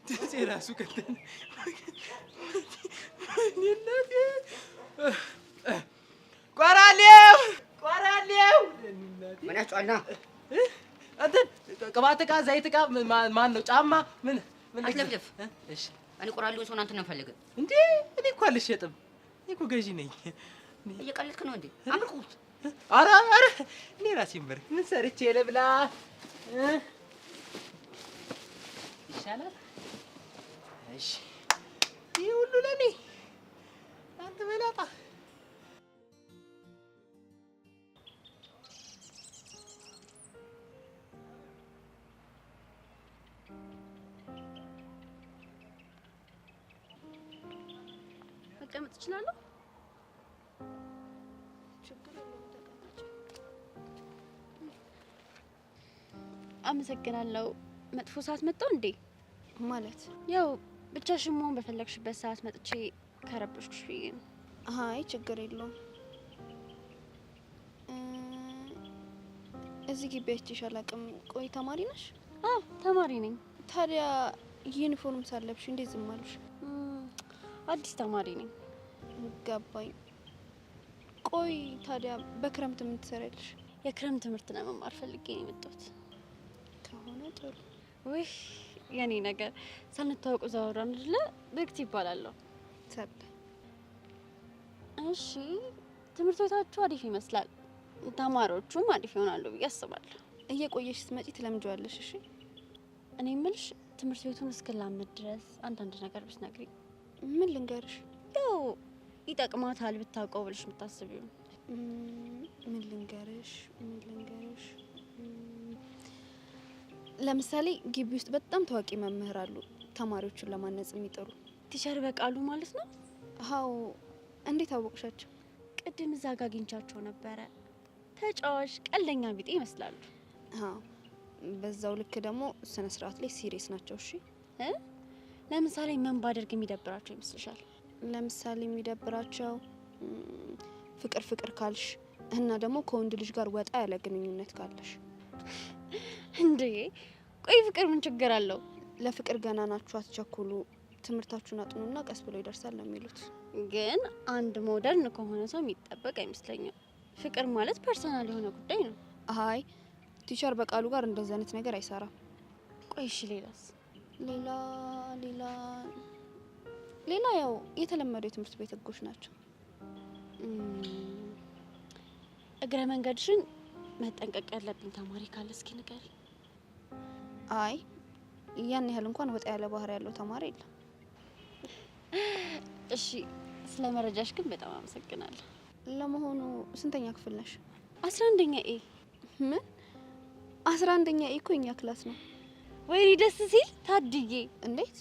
ደሴ ራሱ ከተነ እናቴ ቆራሌው ቆራሌው ምን ያጫልና አንተ ቅባት ዕቃ ዘይት ዕቃ ማን ነው ጫማ ምን አትለፍልፍ። እሺ እኔ ቆራሌው ሰው አንተ ነው ፈልገ እንዴ? እኔ እኮ አልሸጥም። እኔ እኮ ገዢ ነኝ። እየቀለድክ ነው እንዴ? አምልኩት። ኧረ ኧረ እኔ ራሴን በር ምን ሰርቼ ልብላ ይሻላል። እሺ ይሄ ሁሉ ለኔ አንተ መላጣ መቀመጥ እችላለሁ? አመሰግናለሁ። መጥፎ ሰዓት መጣው እንዴ? ማለት ያው ብቻሽን መሆን በፈለግሽበት ሰዓት መጥቼ ከረበሽኩሽ ብዬ ነው። አይ ችግር የለውም። እዚህ ግቢ አይቼሽ አላውቅም። ቆይ ተማሪ ነሽ? አዎ ተማሪ ነኝ። ታዲያ ዩኒፎርም ሳለብሽ እንዴት ዝም አሉሽ? አዲስ ተማሪ ነኝ። ገባኝ። ቆይ ታዲያ በክረምት ምን ትሰሪያለሽ? የክረምት ትምህርት ለመማር ፈልጌ ነው የመጣሁት። ከሆነ ጥሩ። ውይ የኔ ነገር ሳንታወቅ ዘወራን አይደለ? ብርክት ይባላለሁ። ሰብለ። እሺ ትምህርት ቤታችሁ አሪፍ ይመስላል። ተማሪዎቹም አሪፍ ይሆናሉ ብዬ አስባለሁ። እየቆየሽ ስትመጪ ትለምጂዋለሽ። እሺ እኔ የምልሽ ትምህርት ቤቱን እስክላመድ ድረስ አንዳንድ ነገር ብትነግሪኝ። ምን ልንገርሽ? ያው ይጠቅማታል ብታውቀው ብለሽ የምታስቢው። ምን ልንገርሽ? ለምሳሌ ግቢ ውስጥ በጣም ታዋቂ መምህር አሉ። ተማሪዎችን ለማነጽ የሚጥሩ። ቲቸር በቃሉ ማለት ነው? አዎ። እንዴት አወቅሻቸው? ቅድም እዛ ጋር አግኝቻቸው ነበረ። ተጫዋች ቀልደኛ ቢጤ ይመስላሉ። አዎ። በዛው ልክ ደግሞ ስነ ስርዓት ላይ ሲሪየስ ናቸው። እሺ። ለምሳሌ ምን ባደርግ የሚደብራቸው ይመስልሻል? ለምሳሌ የሚደብራቸው ፍቅር ፍቅር ካልሽ እና ደግሞ ከወንድ ልጅ ጋር ወጣ ያለ ግንኙነት ካለሽ። እንዴ ቆይ ፍቅር ምን ችግር አለው? ለፍቅር ገና ናችሁ፣ አትቸኩሉ፣ ትምህርታችሁን አጥኑና ቀስ ብሎ ይደርሳል ነው የሚሉት። ግን አንድ ሞደርን ከሆነ ሰው የሚጠበቅ አይመስለኝም። ፍቅር ማለት ፐርሰናል የሆነ ጉዳይ ነው። አይ ቲቸር በቃሉ ጋር እንደዚህ አይነት ነገር አይሰራም። ቆይ እሺ ሌላስ? ሌላ ያው የተለመዱ የትምህርት ቤት ህጎች ናቸው። እግረ መንገድሽን መጠንቀቅ ያለብኝ ተማሪ ካለ እስኪ ንገሪ። አይ ያን ያህል እንኳን ወጣ ያለ ባህሪ ያለው ተማሪ የለም። እሺ ስለ መረጃሽ ግን በጣም አመሰግናለሁ። ለመሆኑ ስንተኛ ክፍል ነሽ? 11ኛ ኤ። ምን 11ኛ ኤ እኮ የኛ ክላስ ነው። ወይኔ ደስ ሲል ታድዬ። እንዴት?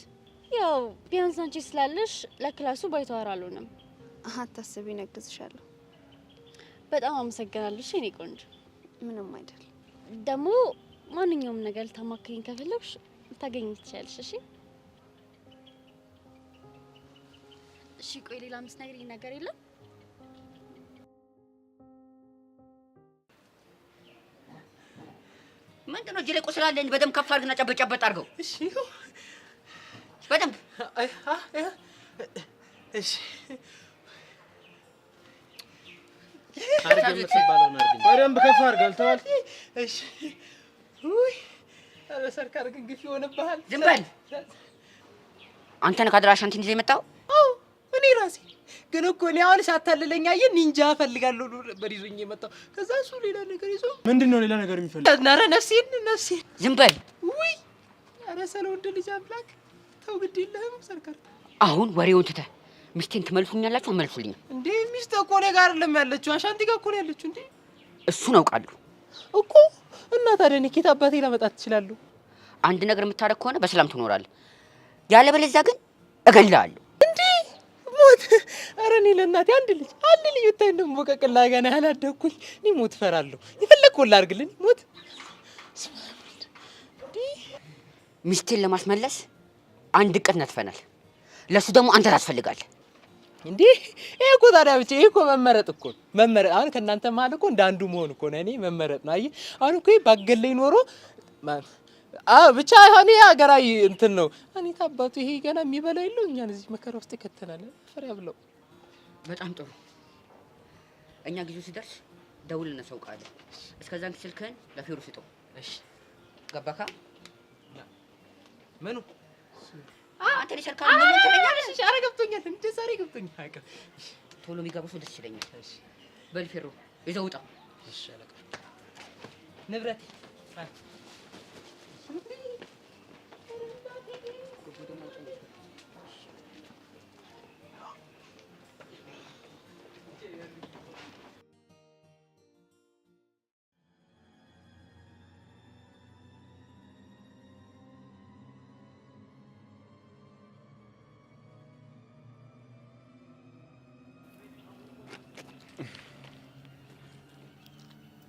ያው ቢያንስ አንቺ ስላለሽ ለክላሱ ባይተዋር አልሆንም። አታስቢ፣ ነግዝሻለሁ። በጣም አመሰግናለሁ እኔ ቆንጆ። ምንም አይደል። ደግሞ ማንኛውም ነገር ልታማክሪኝ ከፈለግሽ ታገኝ ትችያለሽ። እሺ እሺ። ቆይ ሌላ የምትነግሪኝ ነገር የለም? ምንድነው? እጅ ላይ ቁስል አለኝ። በደንብ ከፍ አድርግና ጨበጥ አድርገው። እሺ በደንብ እሺ። በደንብ ከፍ አድርጋል ተባል። እሺ። ውይ ኧረ ሰርካር ግን ግፍ ይሆንብሃል። ዝም በል አንተ ነህ ከአድራሻ እንትን ይዘህ የመጣው? አዎ እኔ ራሴ። ግን እኮ እኔ አሁን ሳታልለኝ አየህ ኒንጃ እፈልጋለሁ ነበር ይዞኝ የመጣው። ከዛ እሱ ሌላ ነገር ይዞ ምንድነው ሌላ ነገር የሚፈልግ? ኧረ ነፍሴን። ዝም በል። ውይ ኧረ ስለ ወንድ ልጅ አምላክ ተው፣ ግድ የለህም ሰርካር። አሁን ወሬውን ትተህ ሚስቴን ትመልሱኛላችሁ? አመልሱልኝም እንዴ? ሚስት እኮ እኔ ጋር አይደለም ያለችው፣ አሻንቲ ጋር እኮ ነው ያለችው። እንዴ እሱን አውቃለሁ እኮ። እና ታዲያ እኔ ኬት አባቴ ላመጣት እችላለሁ? አንድ ነገር የምታደርግ ከሆነ በሰላም ትኖራለህ፣ ያለበለዚያ ግን እገልሃለሁ። እንዴ ሞት! ኧረ እኔ ለእናቴ አንድ ልጅ ብታይ እንደምቦቀቅላ ገና ያላደግኩኝ እኔ ሞት እፈራለሁ። የፈለግከውን ላድርግልኝ ሞት። ሚስቴን ለማስመለስ አንድ እቅድ ነድፈናል። ለሱ ደግሞ አንተ ታስፈልጋለህ። እንዴ ይሄ እኮ ታዲያ ብቻ ይሄ እኮ መመረጥ እኮ መመረጥ። አሁን ከእናንተ መሀል እኮ እንደ አንዱ መሆን እኮ ነው። እኔ መመረጥ ነው። አየህ አሁን እኮ ባገለኝ ኖሮ ብቻ እኔ ሀገራዊ እንትን ነው። እኔ ታባቱ ይሄ ገና የሚበላ የለው እኛን እዚህ መከራ ውስጥ ይከተናል። ፈሪያ ብለው። በጣም ጥሩ። እኛ ጊዜው ሲደርስ ደውል እናሳውቃለን። እስከዛን ስልክህን ለፌሩ ስጠው። እሺ ገባካ? ምኑ አንተ ሊሰርካ ምን ትለኛለህ? እሺ ኧረ ገብቶኛል። እንደ ዛሬ ገብቶኛል። ቶሎ ቢገባ ሰው ደስ ይለኛል። እሺ በል ፌሩ ይዘው ውጣ። እሺ አለቃ ንብረት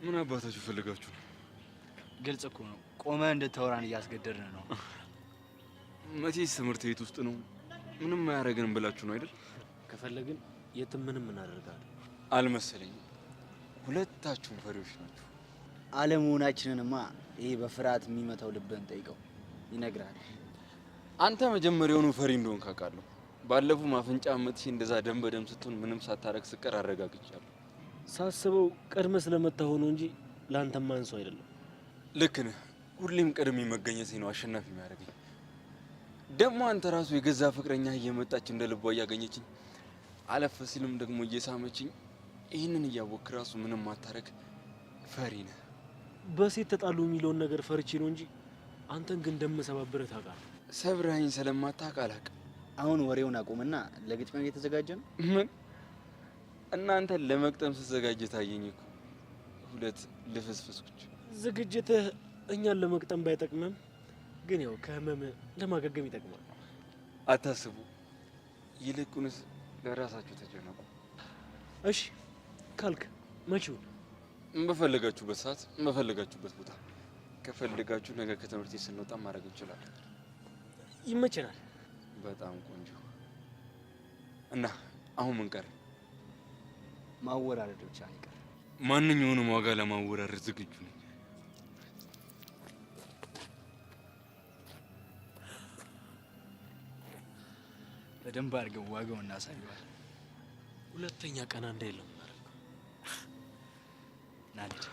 ምን አባታችሁ ፈልጋችሁ ነው? ግልጽ እኮ ነው። ቆመ እንድታወራን እያስገደድን ነው። መቼስ ትምህርት ቤት ውስጥ ነው፣ ምንም አያደርገንም ብላችሁ ነው አይደል? ከፈለግን የትም ምንም እናደርጋለን። አልመሰለኝም። ሁለታችሁም ፈሪዎች ናችሁ። አለመሆናችንንማ ይሄ በፍርሃት የሚመታው ልብህን ጠይቀው ይነግራል። አንተ መጀመሪያውኑ ፈሪ እንደሆንክ አውቃለሁ። ባለፈው ማፍንጫ መጥቼ እንደዛ ደም በደም ስትሆን ምንም ሳታረግ ስቀር አረጋግጫለሁ። ሳስበው ቀድመ ስለመታህ ሆኖ እንጂ ላንተማ አንሶ አይደለም። ልክ ነህ። ሁሌም ቀድሜ መገኘቴ ነው አሸናፊ የሚያደርገኝ። ደግሞ አንተ ራሱ የገዛ ፍቅረኛ እየመጣች እንደ ልቧ እያገኘችኝ አለፈ ሲልም ደግሞ እየሳመችኝ፣ ይህንን እያወቅህ ራሱ ምንም ማታረግ ፈሪ ነህ። በሴት ተጣሉ የሚለውን ነገር ፈርቼ ነው እንጂ አንተን ግን እንደምሰባብርህ ታውቃለህ። ሰብረኸኝ ስለማታውቅ አላውቅም። አሁን ወሬውን አቁምና ለግጥሚያ እየተዘጋጀ ነው። ምን? እናንተን ለመቅጠም ስትዘጋጅ ታየኝ እኮ ሁለት ልፍስፍሶች። ዝግጅትህ እኛን ለመቅጠም ባይጠቅምም ግን ያው ከህመም ለማገገም ይጠቅማል። አታስቡ። ይልቁንስ ለራሳችሁ ተጨነቁ። እሺ ካልክ መቼው? በፈለጋችሁበት ሰዓት፣ በፈለጋችሁበት ቦታ። ከፈለጋችሁ ነገ ከትምህርት ቤት ስንወጣ ማድረግ እንችላለን። ይመቸናል። በጣም ቆንጆ። እና አሁን ምን ቀረ? ማወራረድ ብቻ ነው። ማንኛውንም ዋጋ ለማወራረድ ዝግጁ ነኝ። በደንብ አድርገው ዋጋውን እናሳየዋለን። ሁለተኛ ቀና እንዳይለው ናልድ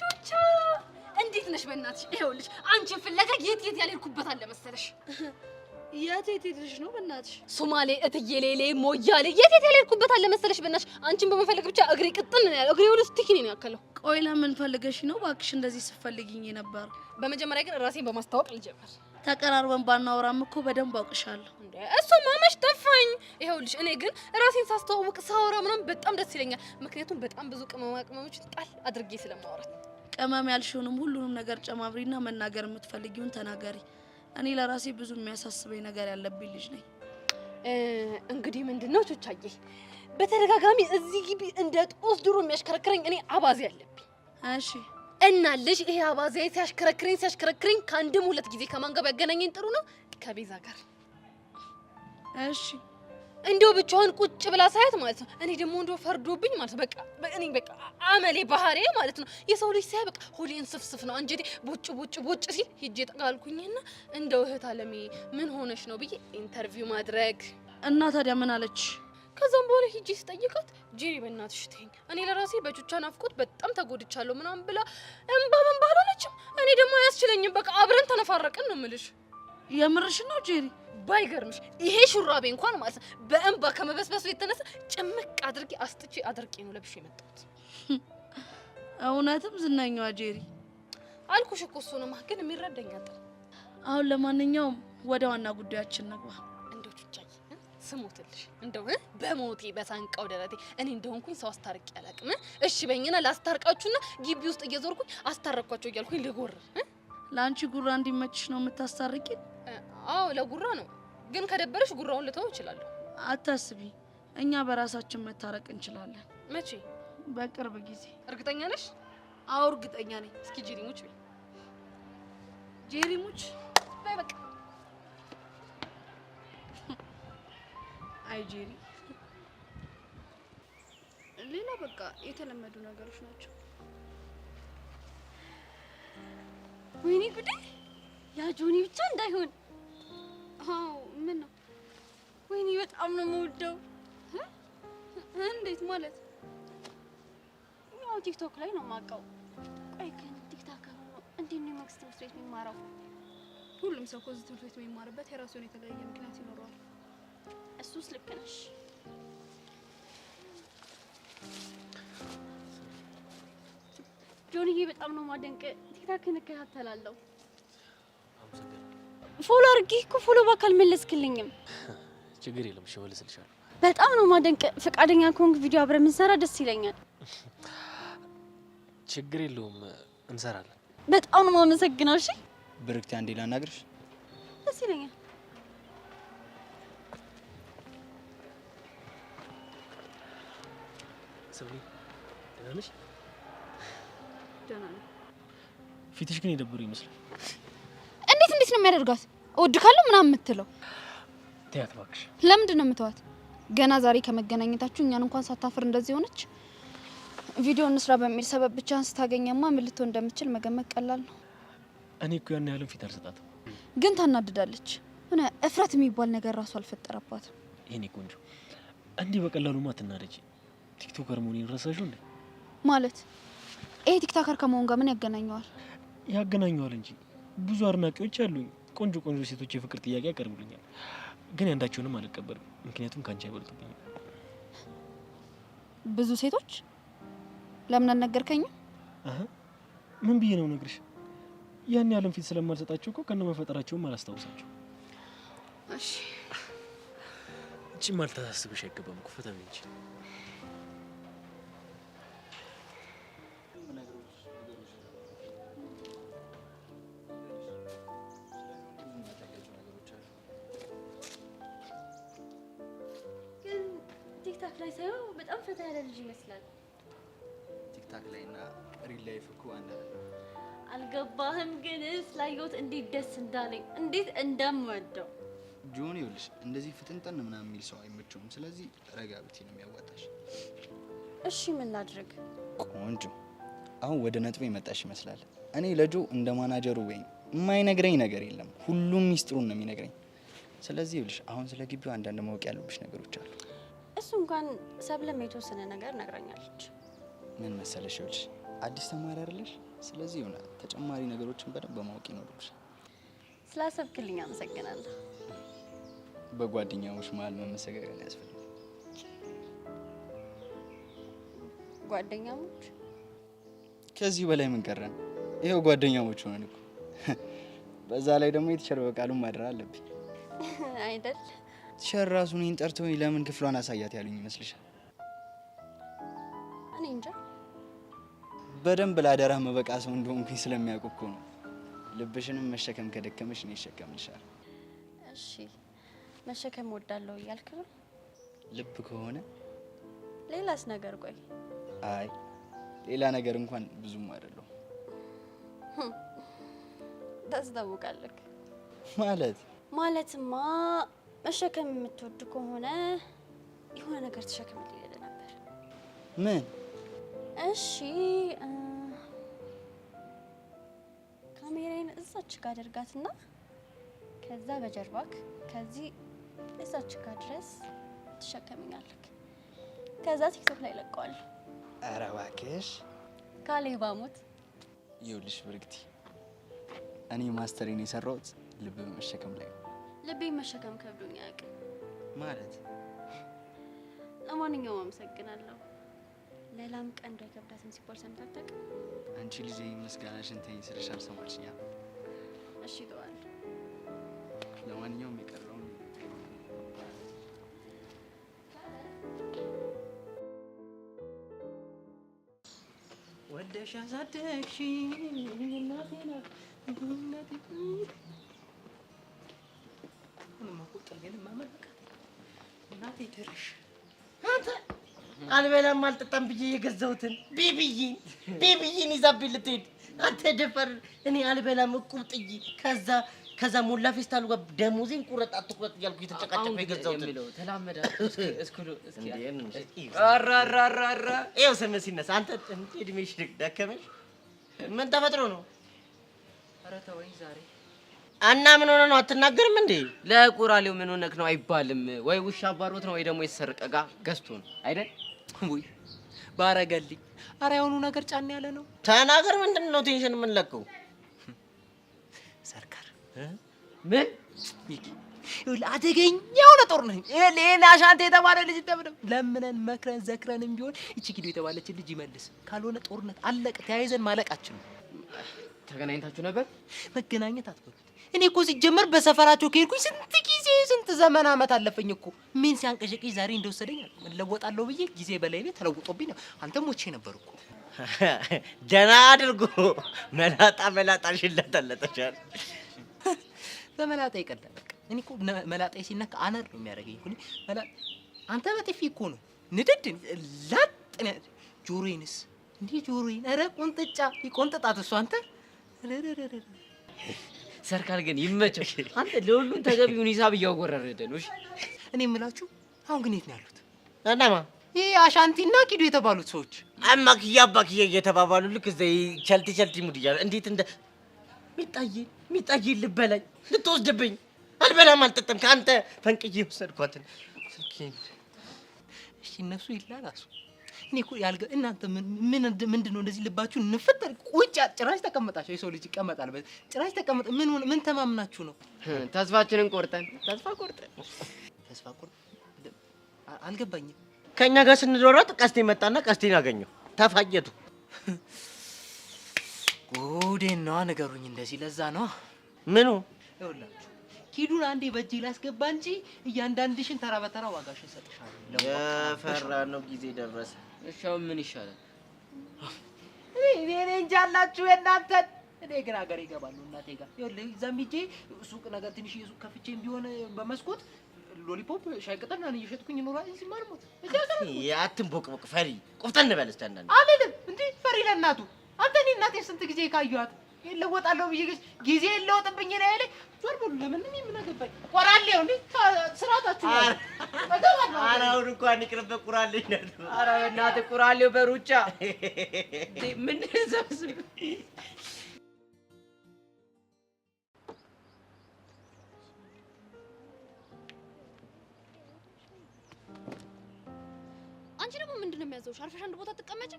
ቹቻ እንዴት ነሽ? በእናትሽ ይኸውልሽ፣ አንቺን ፍለጋ የት ያልሄድኩበት አለ መሰለሽ? የት ሄድሽ ነው? በእናትሽ ሶማሌ፣ እትዬ ሌሌ፣ ሞያሌ የት ያልሄድኩበት አለ መሰለሽ? በእናትሽ አንቺን በመፈለግ ብቻ እግሬ ቅጥል ነው ያለው። እግሬ ወደ ስቲኪኒ ነው ያከለው። ቆይ ለምን ፈልገሽ ነው ባክሽ እንደዚህ ስትፈልጊኝ ነበር? በመጀመሪያ ግን ራሴን በማስተዋወቅ ልጀምር። ተቀራርበን ባናወራም እኮ በደንብ አውቅሻለሁ። እንዴ እሱማ መች ጠፋኝ። ይኸውልሽ እኔ ግን ራሴን ሳስተዋውቅ ሳወራ ምናምን በጣም ደስ ይለኛል። ምክንያቱም በጣም ብዙ ቅመማ ቅመሞችን ጣል አድርጌ ስለማወራት። ቅመም ያልሽውንም ሁሉንም ነገር ጨማብሪና መናገር የምትፈልጊውን ተናገሪ። እኔ ለራሴ ብዙ የሚያሳስበኝ ነገር ያለብኝ ልጅ ነኝ። እንግዲህ ምንድነው ቹቻዬ፣ በተደጋጋሚ እዚህ ግቢ እንደ ጦስ ድሮ የሚያሽከረክረኝ እኔ አባዜ አለብኝ። እሺ እና ልጅ ይሄ አባዜ ሲያሽከረክረኝ ከአንድም ሁለት ጊዜ ከማን ጋር ያገናኘኝ ጥሩ ነው? ከቤዛ ጋር። እሺ እንደው ብቻውን ቁጭ ብላ ሳያት ማለት ነው። እኔ ደግሞ እንደው ፈርዶብኝ ማለት ነው። በቃ አመሌ ባህሬ ማለት ነው። የሰው ልጅ ሳይ በቃ ሆዴን ስፍስፍ ነው አንጀቴ ቦጭ ሲል ሂጄ ጠጋልኩኝና እንደው እህት አለሜ ምን ሆነሽ ነው ብዬ ኢንተርቪው ማድረግ። እና ታዲያ ምን አለች? ከዛም በኋላ ሂጄ ስጠይቃት ጄሪ በእናትሽ ተይኝ፣ እኔ ለራሴ በቹቻ ናፍቆት በጣም ተጎድቻለሁ ምናምን ብላ እምባ ባላለችም። እኔ ደግሞ አያስችለኝም። በቃ አብረን ተነፋረቅን ነው የምልሽ። የምርሽ ነው ጄሪ? ባይገርምሽ ይሄ ሹራቤ እንኳን ማለት ነው በእንባ ከመበስበሱ የተነሳ ጭምቅ አድርጌ አስጥቼ አድርቄ ነው ለብሼ የመጣሁት። እውነትም ዝናኛዋ ጄሪ አልኩሽ እኮ። እሱንማ ግን የሚረዳኝ አጣ። አሁን ለማንኛውም ወደ ዋና ጉዳያችን ነግባ። እንደው ቹቻዬ ስሞትልሽ እንደው በሞቴ በሳንቃው ደረቴ እኔ እንደሆንኩኝ ሰው አስታርቄ አላውቅም። እሺ በእኛና ላስታርቃችሁና ግቢ ውስጥ እየዞርኩኝ አስታረኳቸው እያልኩኝ ልጎር። ለአንቺ ጉራ እንዲመችሽ ነው የምታስታርቂ? አዎ ለጉራ ነው። ግን ከደበረሽ ጉራውን ልተው እችላለሁ። አታስቢ፣ እኛ በራሳችን መታረቅ እንችላለን። መቼ? በቅርብ ጊዜ። እርግጠኛ ነሽ? አዎ እርግጠኛ ነኝ። እስኪ ጄሪ ሙች በይ። ጄሪ ሙች በይ በቃ። አይ ጄሪ፣ ሌላ በቃ የተለመዱ ነገሮች ናቸው። ወይኔ ጉዴ! ያ ጆኒ ብቻ እንዳይሆን። አዎ ምን ነው? ወይኔ በጣም ነው የምወደው። እንዴት ማለት? ያው ቲክቶክ ላይ ነው የማውቀው። ቆይ ግን ቲክቶከር ነው እንዴት ነው የመንግስት ትምህርት ቤት የሚማረው? ሁሉም ሰው እዚህ ትምህርት ቤት የሚማርበት የራሱን የተለያየ ምክንያት ይኖረዋል። እሱስ ልክ ነሽ። ጆኒዬ በጣም ነው ማደንቅ። ቲክታክን እከታተላለሁ። ፎሎ አድርጌ እኮ ፎሎ ባካል መለስክልኝም። ችግር የለም እሺ እመልስልሻለሁ። በጣም ነው ማደንቅ። ፈቃደኛ ከሆንክ ቪዲዮ አብረን ብንሰራ ደስ ይለኛል። ችግር የለውም እንሰራለን። በጣም ነው የማመሰግነው። እሺ ብርክቲ፣ አንዴ ላናግርሽ። ደስ ይለኛል። ሰብሊ ደህና ነሽ? ደህና ነኝ። ፊትሽ ግን የደበረው ይመስላል። እንዴት ነው የሚያደርጋት? እወድካለሁ ምናምን የምትለው? ተያት እባክሽ። ለምንድን ነው የምትዋት? ገና ዛሬ ከመገናኘታችሁ እኛን እንኳን ሳታፍር እንደዚህ ሆነች። ቪዲዮ እንስራ በሚል ሰበብ ብቻ ስታገኘማ ምን ልትሆን እንደምትችል መገመት ቀላል ነው። እኔ እኮ ያን ያህል ፊት አልሰጣትም፣ ግን ታናድዳለች። ሆነ እፍረት የሚባል ነገር ራሱ አልፈጠረባትም። የኔ ቆንጆ እንዲህ በቀላሉማ አትናደጂ። ቲክቶከር መሆኔን ረሳሽው እንዴ? ማለት ይሄ ቲክቶከር ከመሆን ጋር ምን ያገናኘዋል? ያገናኘዋል እንጂ ብዙ አድናቂዎች አሉኝ። ቆንጆ ቆንጆ ሴቶች የፍቅር ጥያቄ ያቀርቡልኛል፣ ግን ያንዳቸውንም አልቀበልም። ምክንያቱም ካንቺ አይበልጡብኝም። ብዙ ሴቶች? ለምን አልነገርከኝም? ምን ብዬ ነው ነግርሽ? ያን ያህል ፊት ስለማልሰጣቸው እኮ ከነ መፈጠራቸውም አላስታውሳቸው። እሺ እቺ ማልታሳስብሽ አይገባም እኮ ፈታ እንጂ። ላይ ሳይሆን በጣም ፈታ ያለ ልጅ ይመስላል። ቲክታክ ላይና ሪል ላይፍ እኮ አንድ አይደለም። አልገባህም? ግን ስላየሁት እንዴት ደስ እንዳለኝ እንዴት እንደምወደው። ጆኒ ይኸውልሽ እንደዚህ ፍጥንጥን ምናምን የሚል ሰው አይመቸውም። ስለዚህ ረጋ ብትይ ነው የሚያዋጣሽ። እሺ ምን ላድርግ? ቆንጆ አሁን ወደ ነጥቤ መጣሽ ይመስላል። እኔ ለጆ እንደ ማናጀሩ ወይም የማይነግረኝ ነገር የለም። ሁሉም ሚስጥሩን ነው የሚነግረኝ። ስለዚህ ይኸውልሽ አሁን ስለ ግቢው አንዳንድ ማወቅ ያለብሽ ነገሮች አሉ። እሱ እንኳን ሰብለም የተወሰነ ነገር ነግራኛለች። ምን መሰለሽ ይኸውልሽ አዲስ ተማሪ አይደለሽ? ስለዚህ ይሆናል ተጨማሪ ነገሮችን በደንብ ማወቅ ይኖርብሻል። ስላሰብክልኝ አመሰግናለሁ። በጓደኛሞች መሀል መመሰጋገን ያስፈልጋል። ጓደኛሞች? ከዚህ በላይ ምን ቀረን? ይሄው ጓደኛሞች ሆነን እኮ። በዛ ላይ ደግሞ የተቸር በቃሉን ማድረግ አለብኝ አይደል? ሸር ራሱ እኔን ጠርቶኝ ለምን ክፍሏን አሳያት ያሉኝ ይመስልሻል? እኔ እንጃ። በደንብ ላደራህ መበቃ ሰው እንደሆንኩኝ ስለሚያውቁ እኮ ነው። ልብሽንም መሸከም ከደከመሽ እኔ እሸከምልሻለሁ። እሺ መሸከም ወዳለው እያልክ ነው? ልብ ከሆነ ሌላስ ነገር? ቆይ አይ ሌላ ነገር እንኳን ብዙም አይደለም። ታስታውቃለህ ማለትማ መሸከም የምትወድ ከሆነ የሆነ ነገር ተሸከምልኝ ነበር። ምን? እሺ ካሜራዬን እዛች ጋር አድርጋትና ከዛ በጀርባክ ከዚህ እዛች ጋር ድረስ ትሸከምኛለህ። ከዛ ቲክቶክ ላይ ለቀዋለሁ። ኧረ እባክሽ ካሌብ አሞት። ይኸውልሽ ብርክቲ እኔ ማስተሬን የሰራሁት ልብ በመሸከም ላይ ነው። ልቤን መሸከም ከብዶኝ አያውቅም። ማለት ለማንኛውም አመሰግናለሁ። ሌላም ቀንዶ የከብዳትን ሲባል ሰምተህ አታውቅም? አንቺ ልጅ ምስጋናሽን ተይኝ ስልሽ አልሰማችኝ። እሺ ተዋል። ለማንኛውም የቀረውን ወደሽ አሳደግሽኝ እናቴ ናት እናቴ። ምንም አቆጣኝ ማመለካት እናቴ ድርሽ አንተ አልበላም አልጠጣም ብዬ የገዛሁትን ቤቢዬን ይዛብኝ ልትሄድ አንተ ደፈር። እኔ አልበላም እቁብ ጥይ ከዛ ሞላ ፌስታሉ ጋር ደሞዜን ቁረጥ አትቁረጥ እያልኩ የተጨቃጨቀ የገዛሁትን ተላመዳ ይኸው ስምህ ሲነሳ አንተ እድሜሽ ደከመሽ። ምን ተፈጥሮ ነው? ኧረ ተወኝ ዛሬ። እና ምን ሆነ ነው አትናገርም እንዴ? ለቁራሌው ምን ሆነክ ነው አይባልም ወይ? ውሻ አባሮት ነው ወይ ደግሞ የተሰረቀ ዕቃ ገዝቶ ነው አይደል? ውይ ባረገልኝ። ኧረ የሆኑ ነገር ጫን ያለ ነው። ተናገር። ምንድን ነው ቴንሽን የምንለቀው? ሰርካር ምን አደገኛው ነጦር ነው። ለኔ አሻንቴ የተባለ ልጅ ተብለው ለምነን መክረን ዘክረንም ቢሆን እቺ ጊዶ የተባለች ልጅ ይመልስ። ካልሆነ ጦርነት አለቀ። ተያይዘን ማለቃችን ነው። ተገናኝታችሁ ነበር? መገናኘት አትበሉት። እኔ እኮ ሲጀመር በሰፈራቸው ከሄድኩኝ ስንት ጊዜ ስንት ዘመን አመት አለፈኝ እኮ። ምን ሲያንቀሸቅሽ ዛሬ እንደወሰደኝ እለወጣለሁ ብዬ ጊዜ በላይ ላይ ተለውጦብኝ ነው። አንተም ሞቼ ነበር እኮ። ደህና አድርጎ መላጣ ሽለተለተሻል። በመላጣ ይቀላል። በቃ እኔ እኮ መላጣ ሲነካ አነር ነው የሚያደርገኝ እኮ። አንተ በጥፊ እኮ ነው ንድድ ላጥ ጆሮዬንስ እንዴ ጆሮዬን! ኧረ ቁንጥጫ ይቆንጥጣት እሱ። አንተ ሰርካል ግን ይመቸው። አንተ ለሁሉም ተገቢውን ሂሳብ እያወረረደ ነው። እሺ እኔ የምላችሁ አሁን ግን የት ነው ያሉት? እናማ ይሄ አሻንቲና ኪዱ የተባሉት ሰዎች አማክያ እየተባባሉ ልክ እዛ ቸልቲ ሙድ እያለ እንዴት እንደ ሚጣዬ ልበላኝ ልትወስድብኝ። አልበላም አልጠጣም ከአንተ ፈንቅዬ ወሰድኳትን ስልኬን። እሺ እነሱ ይላላሱ። እኔ እኮ እናንተ ምንድን ነው እንደዚህ ልባችሁ እንፈጠር ቁጭ ጭራሽ ተቀመጣችሁ። የሰው ልጅ ይቀመጣል ጭራሽ ተቀመጣ። ምን ተማምናችሁ ነው? ተስፋችንን ቆርጠን ተስፋ አልገባኝም። ከኛ ጋር ስንዶራት ቀስቴ መጣና ቀስቴን አገኘው። ተፋየቱ ጉዴን ነዋ። ንገሩኝ እንደዚህ ለዛ ነዋ። ምኑ ይኸውላችሁ ኪዱን አንዴ በእጄ ላስገባ እንጂ እያንዳንድሽን ተራ በተራ ዋጋሽን ሰጥሻለሁ። የፈራነው ጊዜ ደረሰ። እሺ አሁን ምን ይሻላል? እኔ እንጃላችሁ የእናንተን። እኔ ግን ሀገር ይገባሉ እናቴ ጋር። ይኸውልህ እዛም ሂጄ ሱቅ ነገር ትንሽ ሱቅ ከፍቼም ቢሆን በመስኮት ሎሊፖፕ ሻይ ቅጠል ምናምን እየሸጥኩኝ እኖራለሁ። እዚህ ማርሞት አትንቦቅቦቅ ፈሪ ቆፍጠን በል እስኪ አንዳንዴ። አልልም እንዴ ፈሪ ለእናቱ አንተ እኔ እናቴን ስንት ጊዜ ካየኋት ይለወጣለሁ ብዬ ጊዜ ይለወጥብኝ ነው ያለኝ። ዞር በሉ ለምን እኔ ምን አገባኝ? ቆራሌው እንዴ ስራታችሁ ነው። ኧረ አሁን እንኳን ይቅርብህ ቁራሌው ነው። ኧረ እናትህ ቁራሌው በሩጫ ምን ዘብስብ አንቺ ደግሞ ምንድነው የሚያዘውሽ? አርፈሽ አንድ ቦታ ትቀመጪ።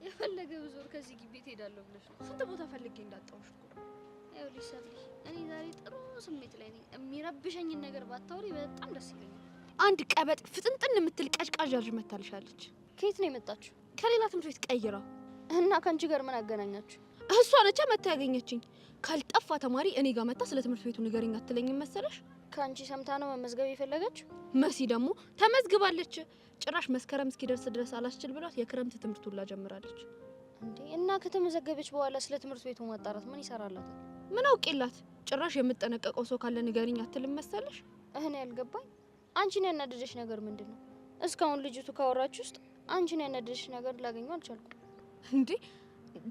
የፈለገ ብዙር ከዚህ ግቢ ትሄዳለሁ ብለሽ ነው። ስንት ቦታ ፈልጌ እንዳጣውሽ እኮ። ይኸውልሽ ሰብሊ፣ እኔ ዛሬ ጥሩ ስሜት ላይ ነኝ። የሚረብሸኝን ነገር ባታወሪ በጣም ደስ ይለኛል። አንድ ቀበጥ ፍጥንጥን የምትል ቀጭቃዣ ልጅ መታልሻለች። ከየት ነው የመጣችው? ከሌላ ትምህርት ቤት ቀይራ። እና ከአንቺ ጋር ምን አገናኛችሁ? እሷ ነቻ መታ ያገኘችኝ። ካልጠፋ ተማሪ እኔ ጋር መታ ስለ ትምህርት ቤቱ ንገረኝ አትለኝም መሰለሽ? ከአንቺ ሰምታ ነው መመዝገብ የፈለገችው። መሲ ደግሞ ተመዝግባለች። ጭራሽ መስከረም እስኪደርስ ድረስ አላስችል ብሏት የክረምት ትምህርቱን ላጀምራለች። እንዴ እና ከተመዘገበች በኋላ ስለ ትምህርት ቤቱ ማጣራት ምን ይሰራላታል? ምን አውቄላት? ጭራሽ የምጠነቀቀው ሰው ካለ ንገሪኝ አትልም መሰለሽ? እኔ ያልገባኝ አንቺን ያናደደሽ ነገር ምንድነው? እስካሁን ልጅቱ ካወራችሁ ውስጥ አንቺን ያናደደሽ ነገር ላገኘው አልቻልኩም። እንዴ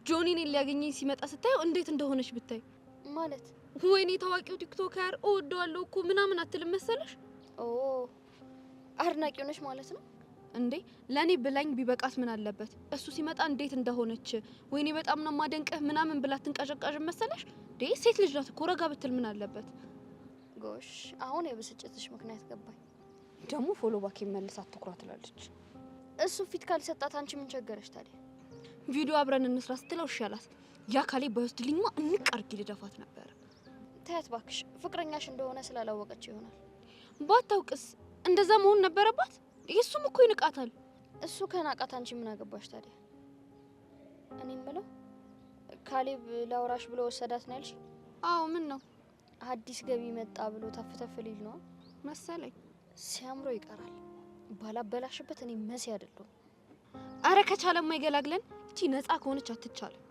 ጆኒ እኔን ሊያገኘኝ ሲመጣ ስታየው እንዴት እንደሆነች ብታይ። ማለት ወይኔ ታዋቂው ቲክቶከር እወደዋለሁ እኮ ምናምን አትልም መሰለሽ? ኦ አድናቂው ነሽ ማለት ነው እንዴ? ለኔ ብላኝ ቢበቃት ምን አለበት? እሱ ሲመጣ እንዴት እንደሆነች ወይኔ በጣም ነው ማደንቀህ ምናምን ብላ ትንቀዠቀዥ መሰለሽ? እንዴ ሴት ልጅ ናት እኮ ረጋ ብትል ምን አለበት? ጎሽ አሁን የብስጭትሽ ምክንያት ገባኝ። ደግሞ ፎሎ ባክ ይመልሳት ትኩራ ትላለች። እሱ ፊት ካልሰጣት አንቺ ምን ቸገረሽ ታዲያ? ቪዲዮ አብረን እንስራ ስትለው እሺ አላት። ያ ካሌ ባይወስድልኝማ እንቅ አድርጌ ልደፋት ነበር። ታያት ባክሽ፣ ፍቅረኛሽ እንደሆነ ስላላወቀች ይሆናል። ባታውቅስ እንደዛ መሆን ነበረባት። እሱም እኮ ይንቃታል። እሱ ከናቃት አንቺ ምን አገባሽ ታዲያ? እኔም ብለው ካሌብ ላውራሽ ብሎ ወሰዳት ነው ያልሽ? አዎ ምን ነው አዲስ ገቢ መጣ ብሎ ተፍተፍ ሊል ነው መሰለኝ። ሲያምሮ ይቀራል። ባላበላሽበት እኔ መሲ አይደለሁም። አረ ከቻለማ ይገላግለን። እቺ ነፃ ከሆነች አትቻለም።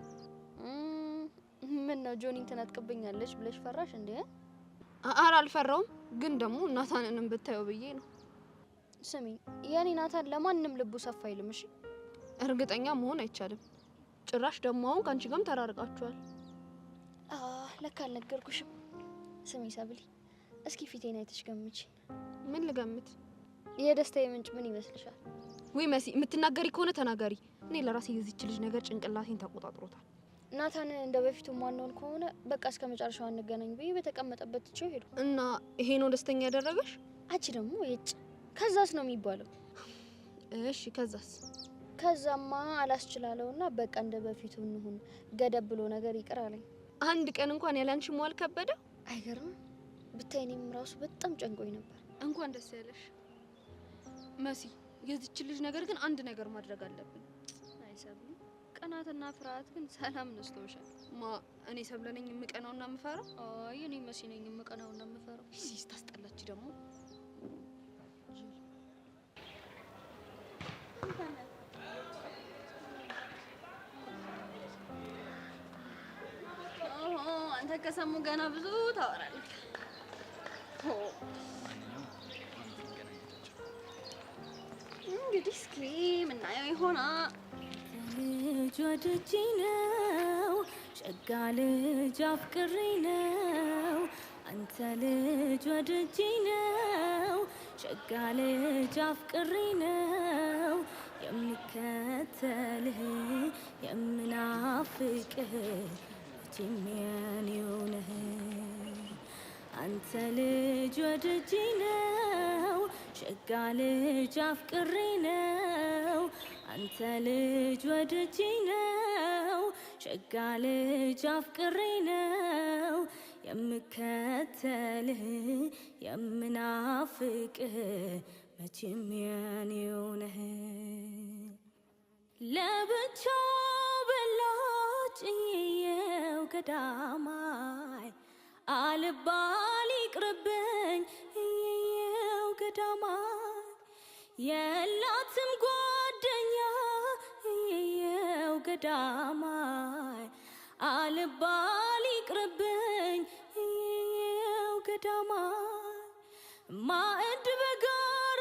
ምን ነው ጆኒን ትነጥቅብኛለች ብለሽ ፈራሽ እንዴ? አረ አልፈራውም፣ ግን ደግሞ ናታንንም ብታየው ብዬ ነው። ስሚ የኔ ናታን ለማንም ልቡ ሰፋ አይልም። እሺ እርግጠኛ መሆን አይቻልም። ጭራሽ ደግሞ አሁን ካንቺ ጋርም ተራርቃችኋል። ለካ አልነገርኩሽም። ስሚ ሰብሊ፣ እስኪ ፊቴን አይተሽ ገምቺ። ምን ልገምት? የደስታዬ ምንጭ ምን ይመስልሻል? ወይ መሲ፣ የምትናገሪ ከሆነ ተናገሪ። እኔ ለራሴ የዚች ልጅ ነገር ጭንቅላቴን ተቆጣጥሮታል። ናታን እንደ በፊቱ ማንሆን ከሆነ በቃ እስከ መጨረሻው አንገናኝ ብዬ በተቀመጠበት ትቼው ሄዱ። እና ይሄ ነው ደስተኛ ያደረገሽ? አንቺ ደግሞ የጭ ከዛስ ነው የሚባለው። እሺ ከዛስ? ከዛማ አላስችላለውና በቃ እንደ በፊቱ እንሁን ገደብ ብሎ ነገር ይቅር አለኝ። አንድ ቀን እንኳን ያላንቺ መዋል ከበደ። አይገርም ብታይ፣ እኔም ራሱ በጣም ጨንቆኝ ነበር። እንኳን ደስ ያለሽ መሲ። የዚች ልጅ ነገር ግን አንድ ነገር ማድረግ አለብን። አይሰብም ቅናትና ፍርሃት ግን ሰላም ነስተውሻል። እኔ ሰብለ ነኝ የምቀናውና የምፈራው? አይ እኔ መሲ ነኝ የምቀናውና የምፈራው። እሺ ታስጠላች ደግሞ። አንተ ከሰሙ ገና ብዙ ታወራለህ። እንግዲህ እስኪ ምናየው ይሆናል። ልጅ ወድጄ ነው ሸጋ ልጅ አፍቅሬ ነው አንተ ልጅ ወድጄ ነው ሸጋ ልጅ አፍቅሬ ነው የምከተልህ የምናፍቅህ መቼም የኔው ነህ አንተ ልጅ ወድጄ ነው ሸጋ ልጅ አፍቅሬ ነው አንተ ልጅ ወድጄ ነው ሸጋ ልጅ አፍቅሬ ነው የምከተልህ የምናፍቅህ መቼም የኔው ነህ ለብቻ በላጭ የው ገዳማይ አልባል ይቅርብኝ የው ገዳማይ የላትም ጓደኛ የው ገዳማይ አልባል ይቅርብኝ የው ገዳማይ ማዕድ